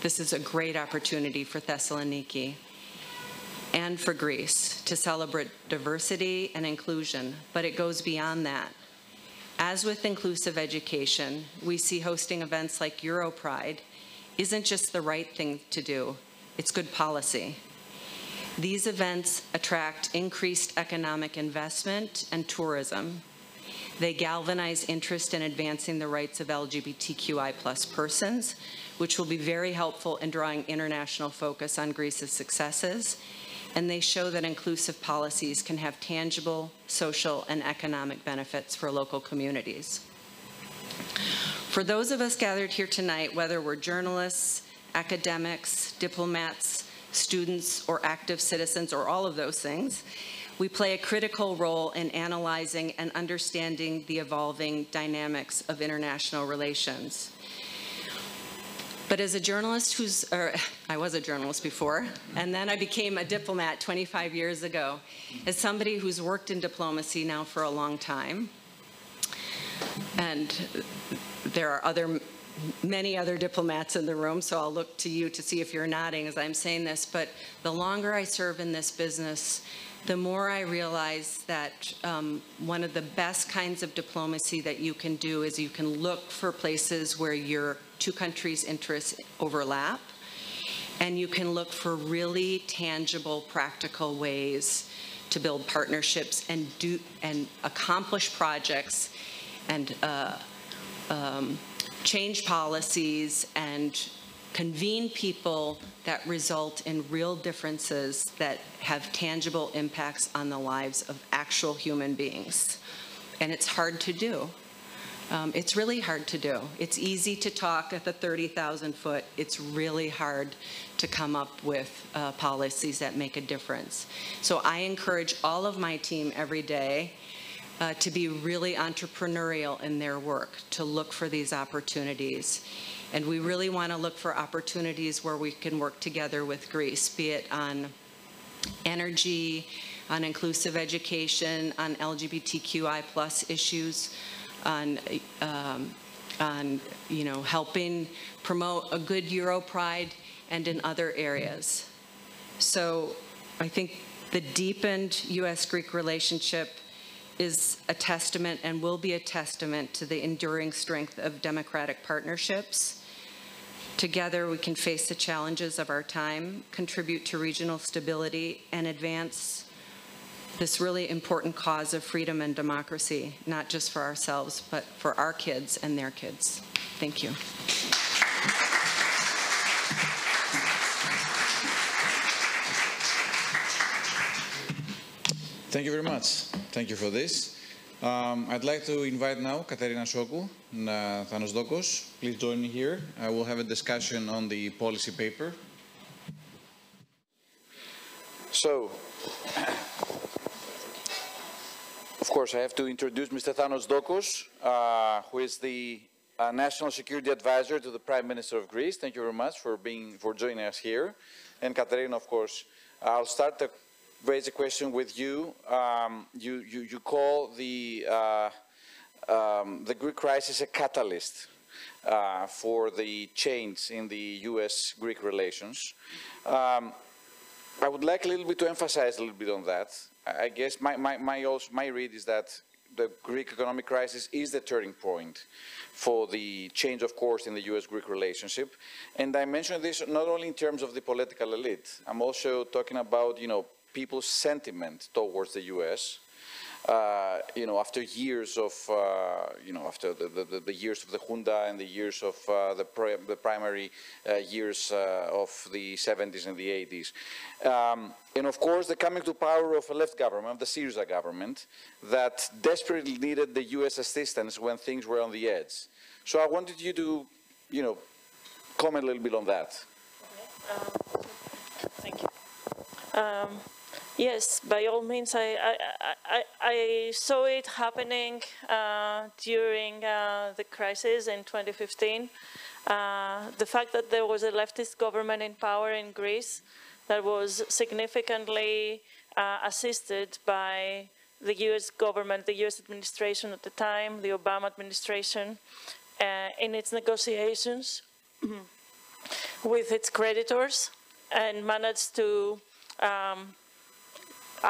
This is a great opportunity for Thessaloniki and for Greece to celebrate diversity and inclusion, but it goes beyond that. As with inclusive education, we see hosting events like Europride isn't just the right thing to do, it's good policy. These events attract increased economic investment and tourism. They galvanize interest in advancing the rights of LGBTQI+ persons, which will be very helpful in drawing international focus on Greece's successes, and they show that inclusive policies can have tangible social and economic benefits for local communities. For those of us gathered here tonight, whether we're journalists, academics, diplomats, students, or active citizens, or all of those things, we play a critical role in analyzing and understanding the evolving dynamics of international relations. But as a journalist I was a journalist before, and then I became a diplomat 25 years ago. As somebody who's worked in diplomacy now for a long time, and there are many other diplomats in the room, so I'll look to you to see if you're nodding as I'm saying this, but the longer I serve in this business, the more I realize that one of the best kinds of diplomacy that you can do is you can look for places where your two countries' interests overlap, and you can look for really tangible, practical ways to build partnerships and accomplish projects and change policies and convene people that result in real differences that have tangible impacts on the lives of actual human beings. And it's hard to do. It's really hard to do. It's easy to talk at the 30,000 foot. It's really hard to come up with policies that make a difference. So I encourage all of my team every day to be really entrepreneurial in their work, to look for these opportunities. And we really want to look for opportunities where we can work together with Greece, be it on energy, on inclusive education, on LGBTQI+ issues, on helping promote a good Europride, and in other areas. So I think the deepened U.S.-Greek relationship is a testament and will be a testament to the enduring strength of democratic partnerships. Together, we can face the challenges of our time, contribute to regional stability, and advance this really important cause of freedom and democracy, not just for ourselves, but for our kids and their kids. Thank you. Thank you very much. Thank you for this. I'd like to invite now Katerina Sokou and Thanos Dokos. Please join me here. I will have a discussion on the policy paper. So, of course, I have to introduce Mr. Thanos Dokos, who is the National Security Advisor to the Prime Minister of Greece. Thank you very much for joining us here. And Katerina, of course, I'll raise a question with you. You call the Greek crisis a catalyst for the change in the U.S.-Greek relations. I would like a little bit to emphasize a little bit on that. I guess my read is that the Greek economic crisis is the turning point for the change of course in the U.S.-Greek relationship. And I mention this not only in terms of the political elite. I'm also talking about, people's sentiment towards the U.S. After years of, after the years of the junta and the years of the primary years of the 70s and the 80s. And of course, the coming to power of a left government, the Syriza government, that desperately needed the U.S. assistance when things were on the edge. So I wanted you to, comment a little bit on that. Thank you. Yes, by all means, I saw it happening during the crisis in 2015. The fact that there was a leftist government in power in Greece that was significantly assisted by the US government, the US administration at the time, the Obama administration, in its negotiations with its creditors, and managed to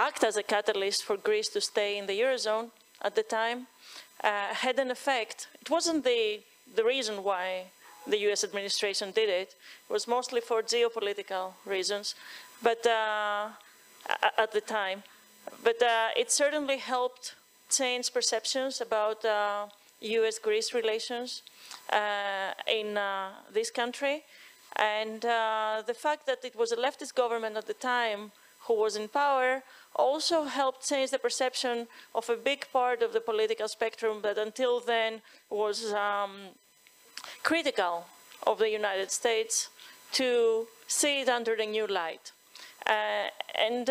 act as a catalyst for Greece to stay in the Eurozone at the time, had an effect. It wasn't the reason why the US administration did it. It was mostly for geopolitical reasons, but at the time. But it certainly helped change perceptions about US-Greece relations in this country. And the fact that it was a leftist government at the time who was in power also helped change the perception of a big part of the political spectrum that until then was critical of the United States, to see it under a new light. And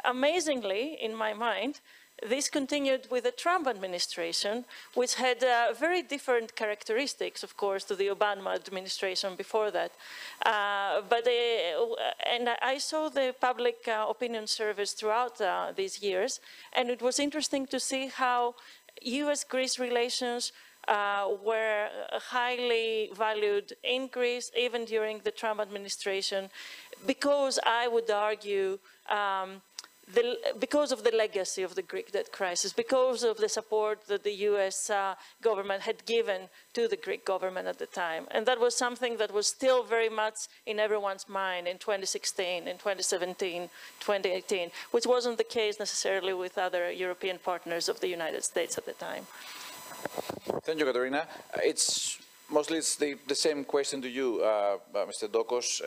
amazingly, in my mind, this continued with the Trump administration, which had very different characteristics, of course, to the Obama administration before that. And I saw the public opinion surveys throughout these years, and it was interesting to see how US-Greece relations were highly valued in Greece, even during the Trump administration, because I would argue because of the legacy of the Greek debt crisis, because of the support that the US government had given to the Greek government at the time. And that was something that was still very much in everyone's mind in 2016, in 2017, 2018, which wasn't the case necessarily with other European partners of the United States at the time. Thank you, Katerina. It's the same question to you, Mr. Dokos.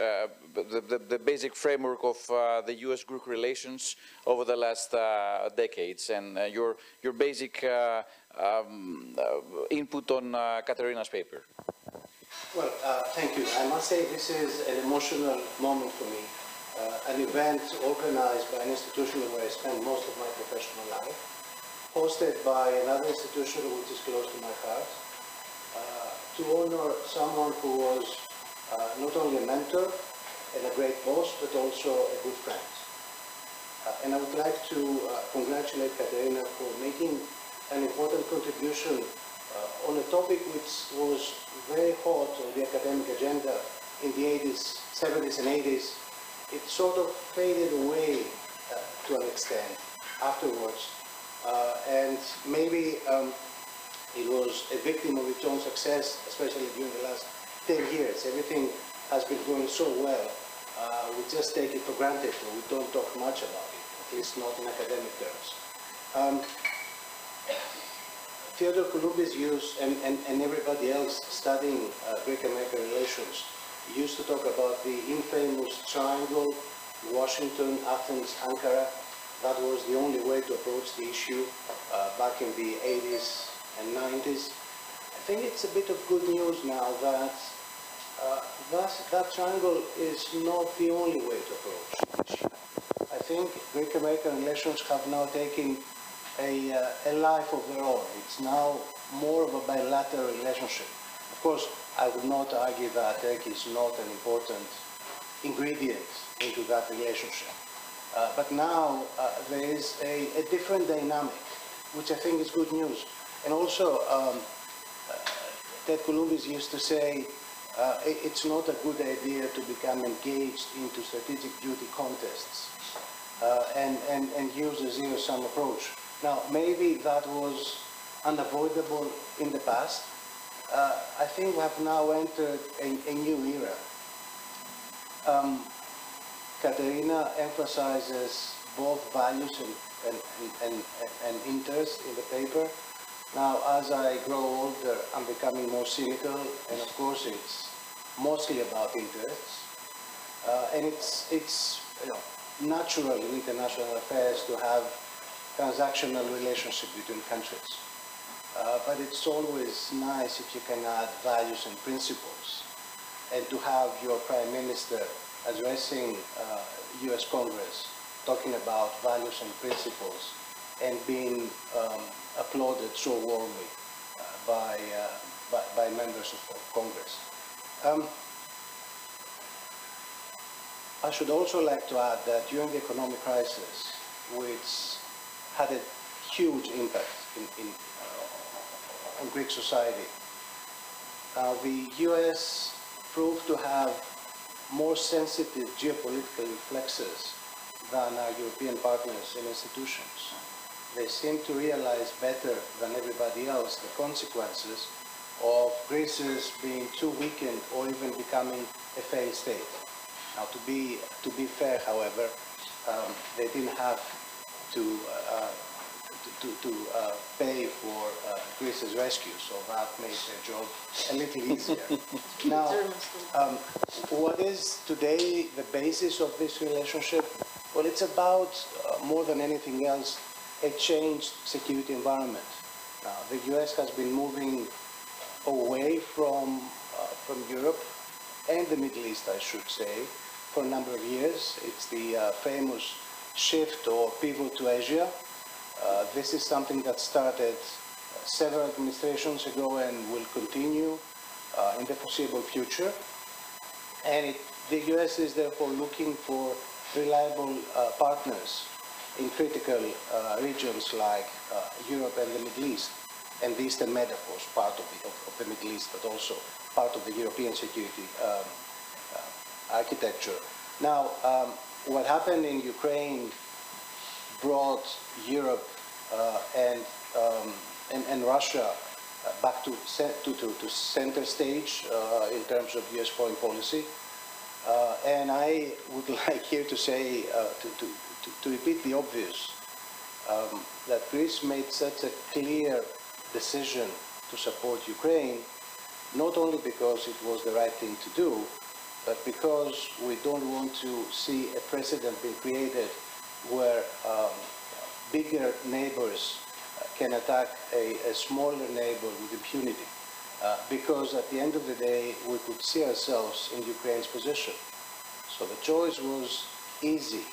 The basic framework of the US-Greek relations over the last decades, and your basic input on Katerina's paper. Well, thank you. I must say this is an emotional moment for me. An event organized by an institution where I spent most of my professional life, hosted by another institution which is close to my heart, to honor someone who was not only a mentor and a great boss, but also a good friend. And I would like to congratulate Katerina for making an important contribution on a topic which was very hot on the academic agenda in the 80s, 70s and 80s. It sort of faded away to an extent afterwards. And maybe it was a victim of its own success, especially during the last 10 years. Everything has been going so well. We just take it for granted, or we don't talk much about it, at least not in academic terms. Theodore Couloumbis used, and everybody else studying Greek-American relations, used to talk about the infamous triangle, Washington, Athens, Ankara. That was the only way to approach the issue back in the 80s and 90s. I think it's a bit of good news now that that triangle is not the only way to approach the issue. I think Greek-American relations have now taken a life of their own. It's now more of a bilateral relationship. Of course, I would not argue that Turkey is not an important ingredient into that relationship. But now there is a different dynamic, which I think is good news. And also, Ted Couloumbis used to say, it's not a good idea to become engaged into strategic duty contests and use a zero-sum approach. Now, maybe that was unavoidable in the past. I think we have now entered a new era. Katerina emphasizes both values and interests in the paper. Now, as I grow older, I'm becoming more cynical, and of course, it's mostly about interests. And it's natural in international affairs to have transactional relationship between countries. But it's always nice if you can add values and principles, and to have your Prime Minister addressing US Congress, talking about values and principles, and being applauded so warmly by members of Congress. I should also like to add that during the economic crisis, which had a huge impact on Greek society, the US proved to have more sensitive geopolitical reflexes than our European partners and institutions. They seem to realize better than everybody else the consequences of Greece's being too weakened or even becoming a failed state. Now, to be fair, however, they didn't have to pay for Greece's rescue, so that made their job a little easier. Now, what is today the basis of this relationship? Well, it's about, more than anything else, a changed security environment. Now, the US has been moving away from Europe and the Middle East, I should say, for a number of years. It's the famous shift or pivot to Asia. This is something that started several administrations ago and will continue in the foreseeable future. And the US is therefore looking for reliable partners in critical regions like Europe and the Middle East. And the Eastern Med, of course, part of the Middle East, but also part of the European security architecture. Now, what happened in Ukraine brought Europe and Russia back to center stage in terms of US foreign policy. And I would like here to say, to repeat the obvious, that Greece made such a clear decision to support Ukraine, not only because it was the right thing to do, but because we don't want to see a precedent being created where bigger neighbors can attack a smaller neighbor with impunity. Because at the end of the day, we could see ourselves in Ukraine's position. So the choice was easy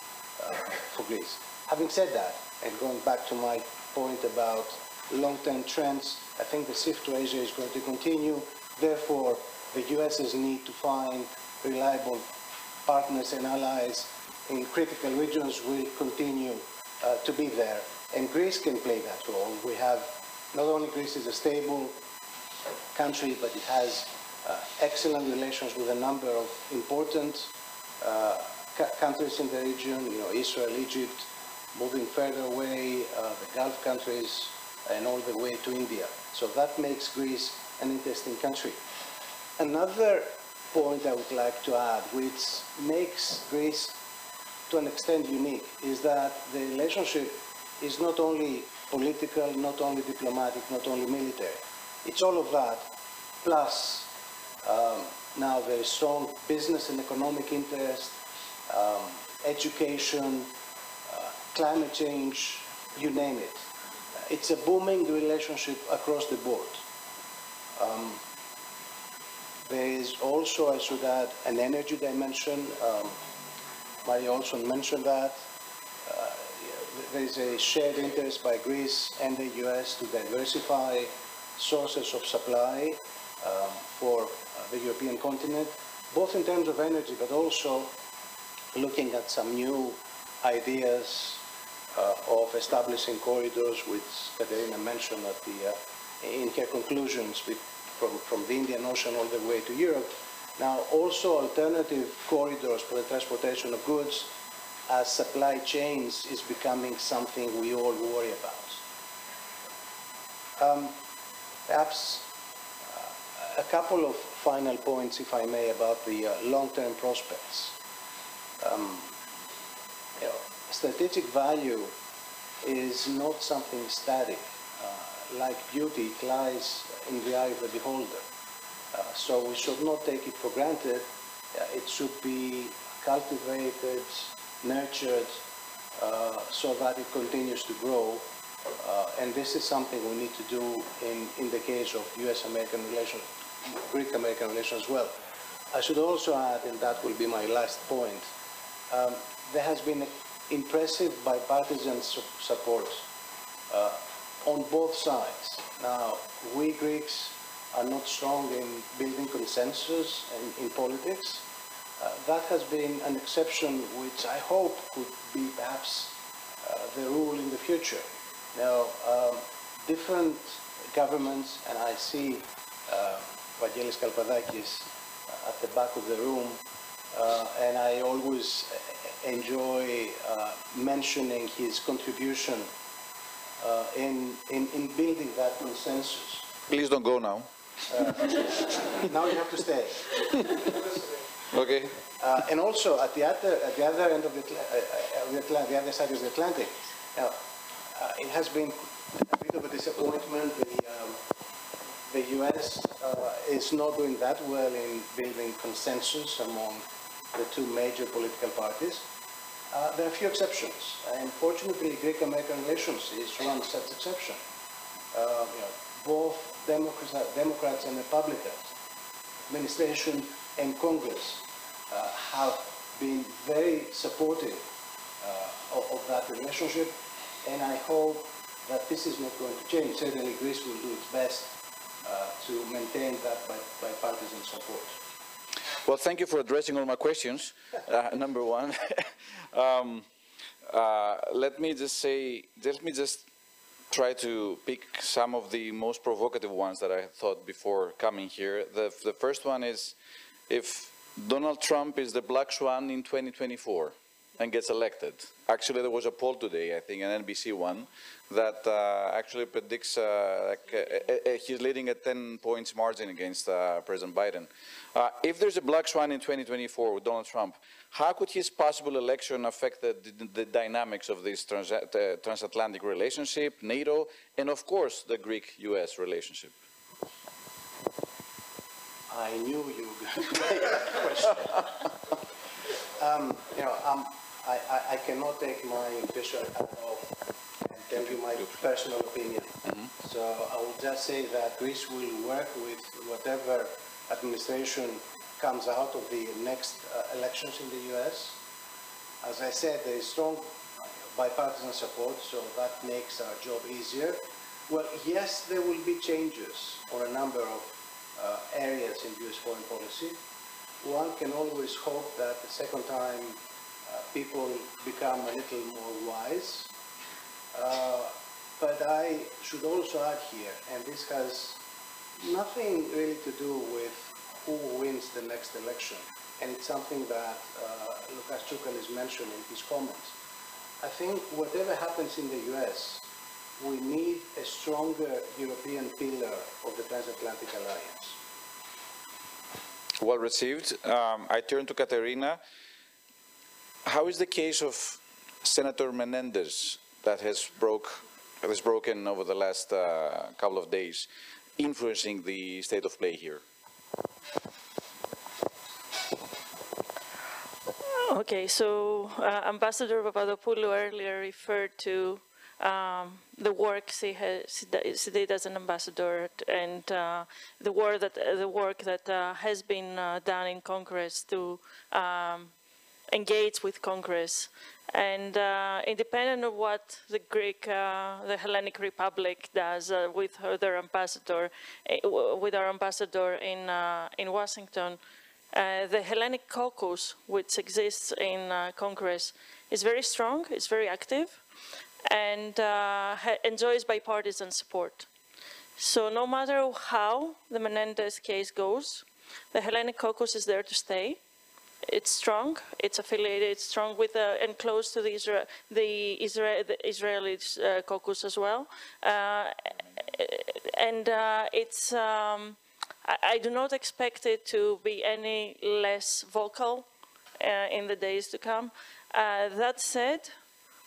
for Greece. Having said that, and going back to my point about long-term trends, I think the shift to Asia is going to continue. Therefore, the US's need to find reliable partners and allies in critical regions will continue to be there. And Greece can play that role. We have, not only Greece is a stable country, but it has excellent relations with a number of important countries in the region, Israel, Egypt, moving further away, the Gulf countries, and all the way to India. So that makes Greece an interesting country. Another point I would like to add, which makes Greece to an extent unique, is that the relationship is not only political, not only diplomatic, not only military. It's all of that, plus now there is strong business and economic interest, education, climate change, you name it. It's a booming relationship across the board. There is also, I should add, an energy dimension. Maria also mentioned that. There is a shared interest by Greece and the US to diversify sources of supply for the European continent, both in terms of energy, but also looking at some new ideas of establishing corridors, which Katerina mentioned in her conclusions from the Indian Ocean all the way to Europe. Now, also alternative corridors for the transportation of goods, as supply chains is becoming something we all worry about. Perhaps a couple of final points, if I may, about the long-term prospects. Strategic value is not something static. Like beauty, it lies in the eye of the beholder. So we should not take it for granted. It should be cultivated, nurtured, so that it continues to grow. And this is something we need to do in the case of US-American relations, Greek-American relations as well. I should also add, and that will be my last point, there has been impressive bipartisan support on both sides. Now, we Greeks are not strong in building consensus in politics, that has been an exception which I hope could be perhaps the rule in the future. Now, different governments, and I see Vangelis Kalpadakis at the back of the room, and I always enjoy mentioning his contribution in building that consensus. Please don't go now. Now you have to stay. Okay. And also at the other end of the other side of the Atlantic, it has been a bit of a disappointment. The U.S. Is not doing that well in building consensus among the two major political parties. There are a few exceptions, and fortunately, Greek-American relations is one such exception. Both Democrats and Republicans, administration and Congress, have been very supportive of that relationship, and I hope that this is not going to change. Certainly, Greece will do its best to maintain that bipartisan support. Well, thank you for addressing all my questions. Number one, let me just try to pick some of the most provocative ones that I thought before coming here. The first one is, if Donald Trump is the black swan in 2024 and gets elected. Actually, there was a poll today, I think, an NBC one, that actually predicts he's leading a 10 points margin against President Biden. If there's a black swan in 2024 with Donald Trump, how could his possible election affect the dynamics of this transatlantic relationship, NATO, and of course the Greek-U.S. relationship? I knew you were going to make that question. I cannot take my official hat off and tell you my personal opinion. So I will just say that Greece will work with whatever administration comes out of the next elections in the U.S. As I said, there is strong bipartisan support, so that makes our job easier. Well, yes, there will be changes on a number of areas in U.S. foreign policy. One can always hope that the second time people become a little more wise. But I should also add here, and this has nothing really to do with who wins the next election, and it's something that Lukas Tsoukalis is mentioning in his comments. I think whatever happens in the U.S., we need a stronger European pillar of the transatlantic alliance. Well received. I turn to Katerina. How is the case of Senator Menendez that has broken over the last couple of days influencing the state of play here? Okay, so Ambassador Papadopoulou earlier referred to the work she did as an ambassador and the work that has been done in Congress to engage with Congress. And independent of what the Hellenic Republic does with their ambassador, with our ambassador in Washington, the Hellenic caucus, which exists in Congress, is very strong, it's very active, and enjoys bipartisan support. So no matter how the Menendez case goes, the Hellenic caucus is there to stay. It's strong, it's affiliated, it's strong with and close to the Israeli caucus as well. It's I do not expect it to be any less vocal in the days to come. That said,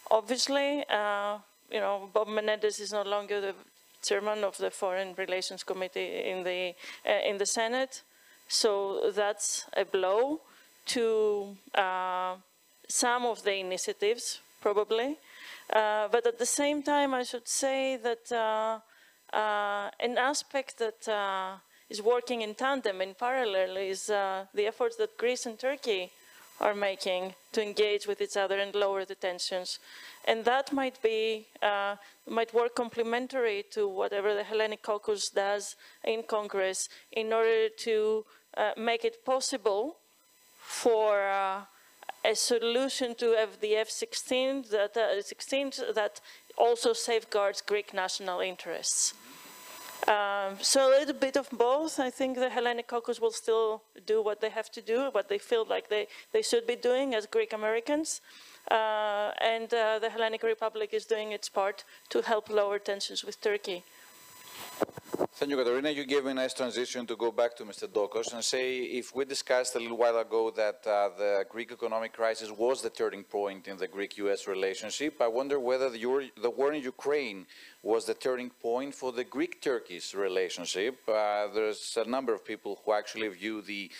obviously, Bob Menendez is no longer the chairman of the Foreign Relations Committee in the Senate, so that's a blow to some of the initiatives, probably. But at the same time, I should say that an aspect that is working in tandem, in parallel, is the efforts that Greece and Turkey are making to engage with each other and lower the tensions. And that might work complementary to whatever the Hellenic caucus does in Congress in order to make it possible for a solution to the F-16 that also safeguards Greek national interests. So a little bit of both. I think the Hellenic caucus will still do what they have to do, what they feel like they should be doing as Greek Americans. And the Hellenic Republic is doing its part to help lower tensions with Turkey. Thank you, Katerina. You gave me a nice transition to go back to Mr. Dokos and say, if we discussed a little while ago that the Greek economic crisis was the turning point in the Greek-U.S. relationship, I wonder whether the war in Ukraine was the turning point for the Greek-Turkish relationship. There's a number of people who actually view the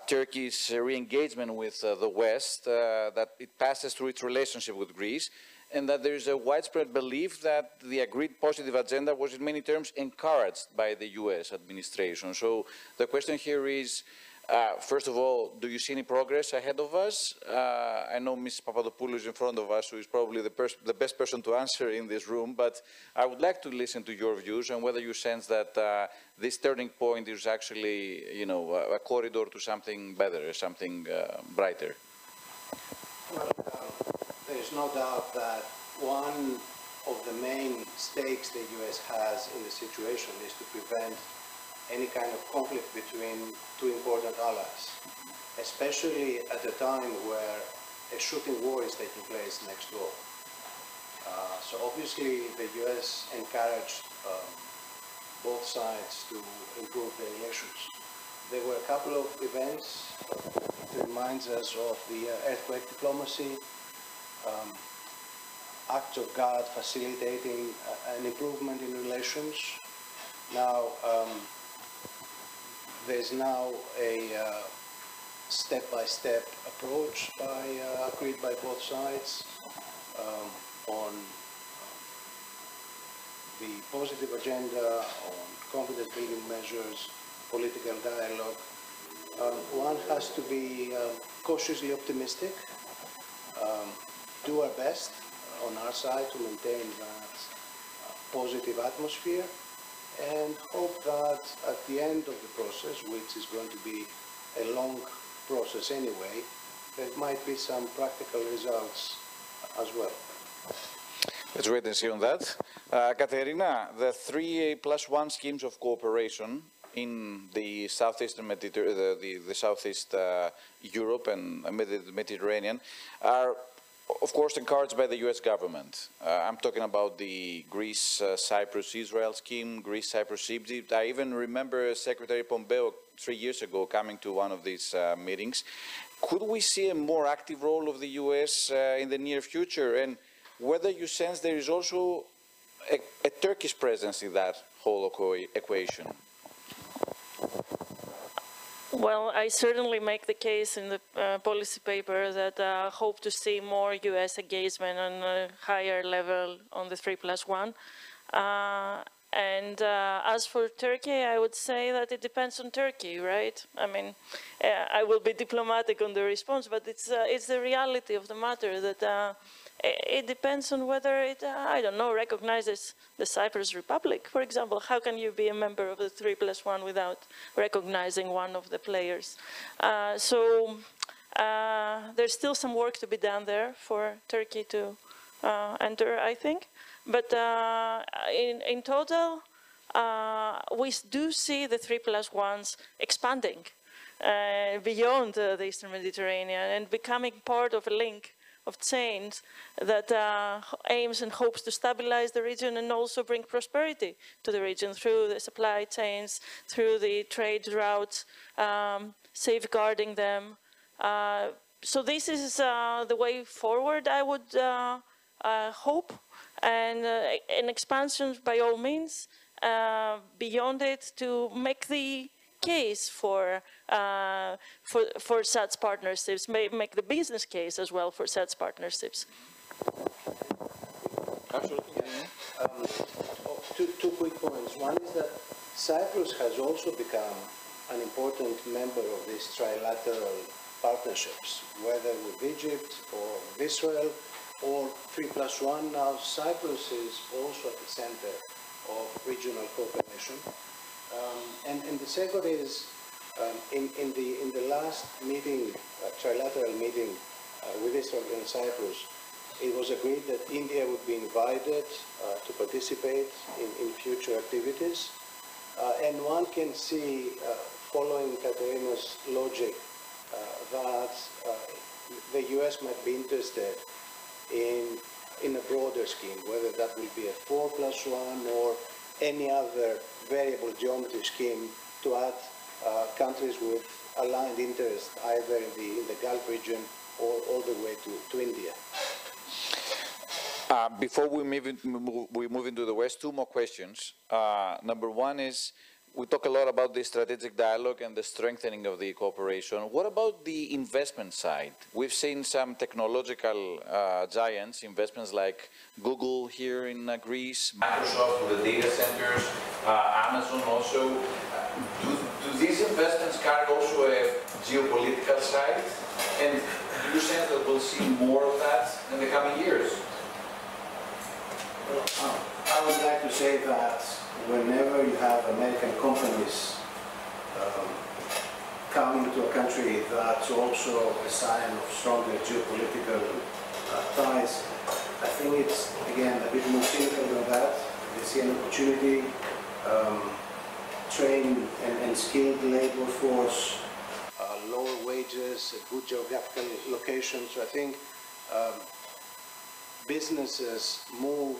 Turkey's re-engagement with the West, that it passes through its relationship with Greece, and that there is a widespread belief that the agreed positive agenda was in many terms encouraged by the U.S. administration. So the question here is, first of all, do you see any progress ahead of us? I know Ms. Papadopoulou is in front of us, who is probably the best person to answer in this room, but I would like to listen to your views and whether you sense that this turning point is actually, you know, a corridor to something better, something brighter. Well, there's no doubt that one of the main stakes the U.S. has in the situation is to prevent any kind of conflict between two important allies, especially at a time where a shooting war is taking place next door. So obviously the U.S. encouraged both sides to improve their relations. There were a couple of events. It reminds us of the earthquake diplomacy, acts of God facilitating an improvement in relations. Now, there's now a step-by-step approach agreed by both sides on the positive agenda, on confidence-building measures, political dialogue. One has to be cautiously optimistic, do our best on our side to maintain that positive atmosphere, and hope that at the end of the process, which is going to be a long process anyway, there might be some practical results as well. Let's wait and see on that. Katerina, the 3+1 schemes of cooperation in the southeastern the Southeast Europe and Mediterranean are, of course, encouraged by the U.S. government. I'm talking about the Greece-Cyprus-Israel scheme, Greece-Cyprus-Egypt. I even remember Secretary Pompeo 3 years ago coming to one of these meetings. Could we see a more active role of the U.S. In the near future? And whether you sense there is also a Turkish presence in that whole equation? Well, I certainly make the case in the policy paper that I hope to see more U.S. engagement on a higher level on the 3+1. And as for Turkey, I would say that it depends on Turkey, right? I mean, I will be diplomatic on the response, but it's the reality of the matter that it depends on whether it, I don't know, recognizes the Cyprus Republic, for example. How can you be a member of the 3+1 without recognizing one of the players? So there's still some work to be done there for Turkey to enter, I think. But in total, we do see the 3+1s expanding beyond the Eastern Mediterranean and becoming part of a link of chains that aims and hopes to stabilize the region and also bring prosperity to the region through the supply chains, through the trade routes, safeguarding them. So this is the way forward, I would hope, and an expansion by all means beyond it to make the case for such partnerships, make the business case as well for such partnerships. Absolutely. Two quick points. One is that Cyprus has also become an important member of these trilateral partnerships, whether with Egypt or with Israel or 3+1. Now Cyprus is also at the center of regional cooperation. And the second is In the last meeting, trilateral meeting with Israel and Cyprus, it was agreed that India would be invited to participate in future activities. And one can see, following Katerina's logic, that the U.S. might be interested in a broader scheme, whether that will be a 4+1 or any other variable geometry scheme to add countries with aligned interests, either in the Gulf region or all the way to India. Before we move into the West, two more questions. Number one is, we talk a lot about the strategic dialogue and the strengthening of the cooperation. What about the investment side? We've seen some technological giants, investments like Google here in Greece, Microsoft with the data centers, Amazon also. Do these investments carry also a geopolitical side? And do you sense that we'll see more of that in the coming years? Well, I would like to say that whenever you have American companies coming to a country, that's also a sign of stronger geopolitical ties. I think it's, again, a bit more cynical than that. They see an opportunity, trained and skilled labor force, lower wages, a good geographical location. So I think businesses move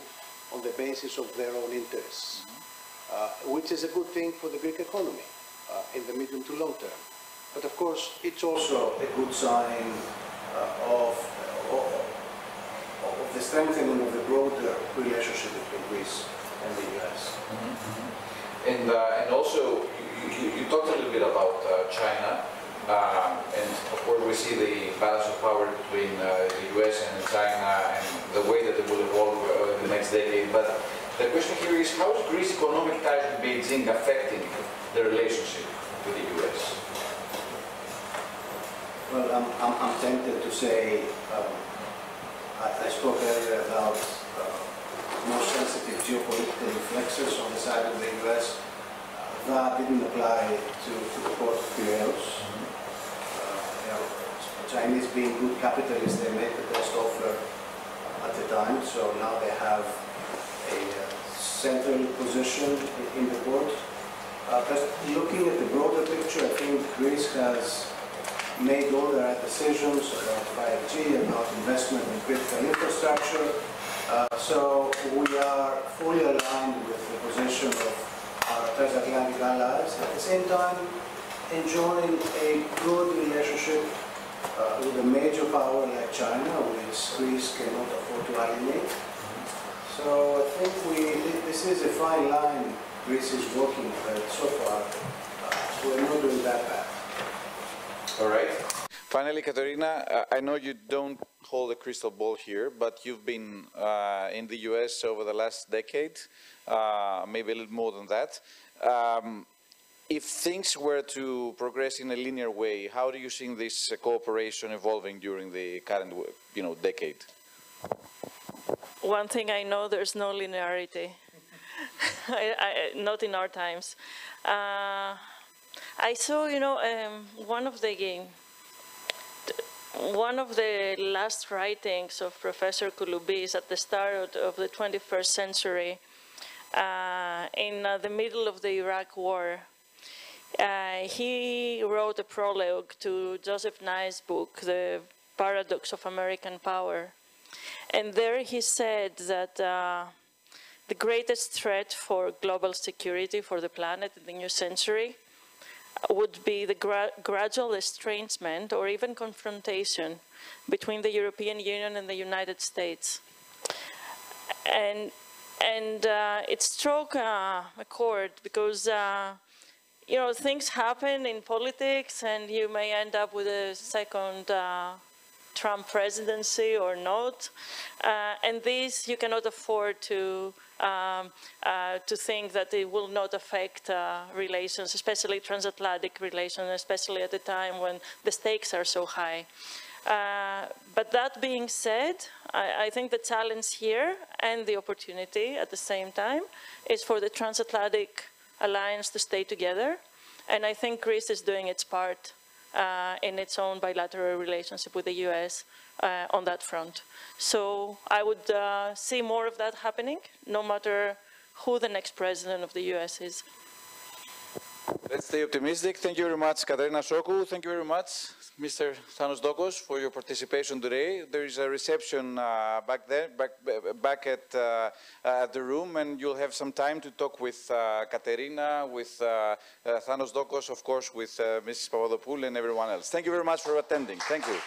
on the basis of their own interests, which is a good thing for the Greek economy in the medium to long term. But of course, it's also a good sign of the strengthening of the broader relationship between Greece and the U.S. And also, you talked a little bit about China, and of course we see the balance of power between the U.S. and China and the way that it will evolve in the next decade. But the question here is, how is Greece's economic ties with Beijing affecting the relationship with the U.S.? Well, I'm tempted to say, I spoke earlier about more sensitive geopolitical reflexes on the side of the U.S. That didn't apply to the port of Piraeus. Chinese being good capitalists, they made the best offer at the time, so now they have a central position in the port. But looking at the broader picture, I think Greece has made all the right decisions about 5G, about investment in critical infrastructure. So we are fully aligned with the position of our transatlantic allies. At the same time, enjoying a good relationship with a major power like China, which Greece cannot afford to alienate. So I think this is a fine line Greece is walking, but so far we're not doing that bad. All right. Finally, Katerina, I know you don't hold a crystal ball here, but you've been in the U.S. over the last decade, maybe a little more than that. If things were to progress in a linear way, how do you see this cooperation evolving during the current, decade? One thing I know, there's no linearity. Not in our times. I saw, one of the last writings of Professor Couloumbis at the start of the 21st century, in the middle of the Iraq War. He wrote a prologue to Joseph Nye's book, The Paradox of American Power. And there he said that the greatest threat for global security for the planet in the new century would be the gradual estrangement or even confrontation between the European Union and the United States. And it struck a chord because things happen in politics, and you may end up with a second Trump presidency or not. And this, you cannot afford to think that it will not affect relations, especially transatlantic relations, especially at a time when the stakes are so high. But that being said, I think the challenge here and the opportunity at the same time is for the transatlantic alliance to stay together And I think Greece is doing its part in its own bilateral relationship with the US on that front. So I would see more of that happening, no matter who the next president of the US is. Let's stay optimistic. Thank you very much, Katerina Sokou. Thank you very much, Mr. Thanos Dokos, for your participation today. There is a reception back there, back at the room, and you'll have some time to talk with Katerina, with Thanos Dokos, of course, with Mrs. Papadopoulou and everyone else. Thank you very much for attending. Thank you.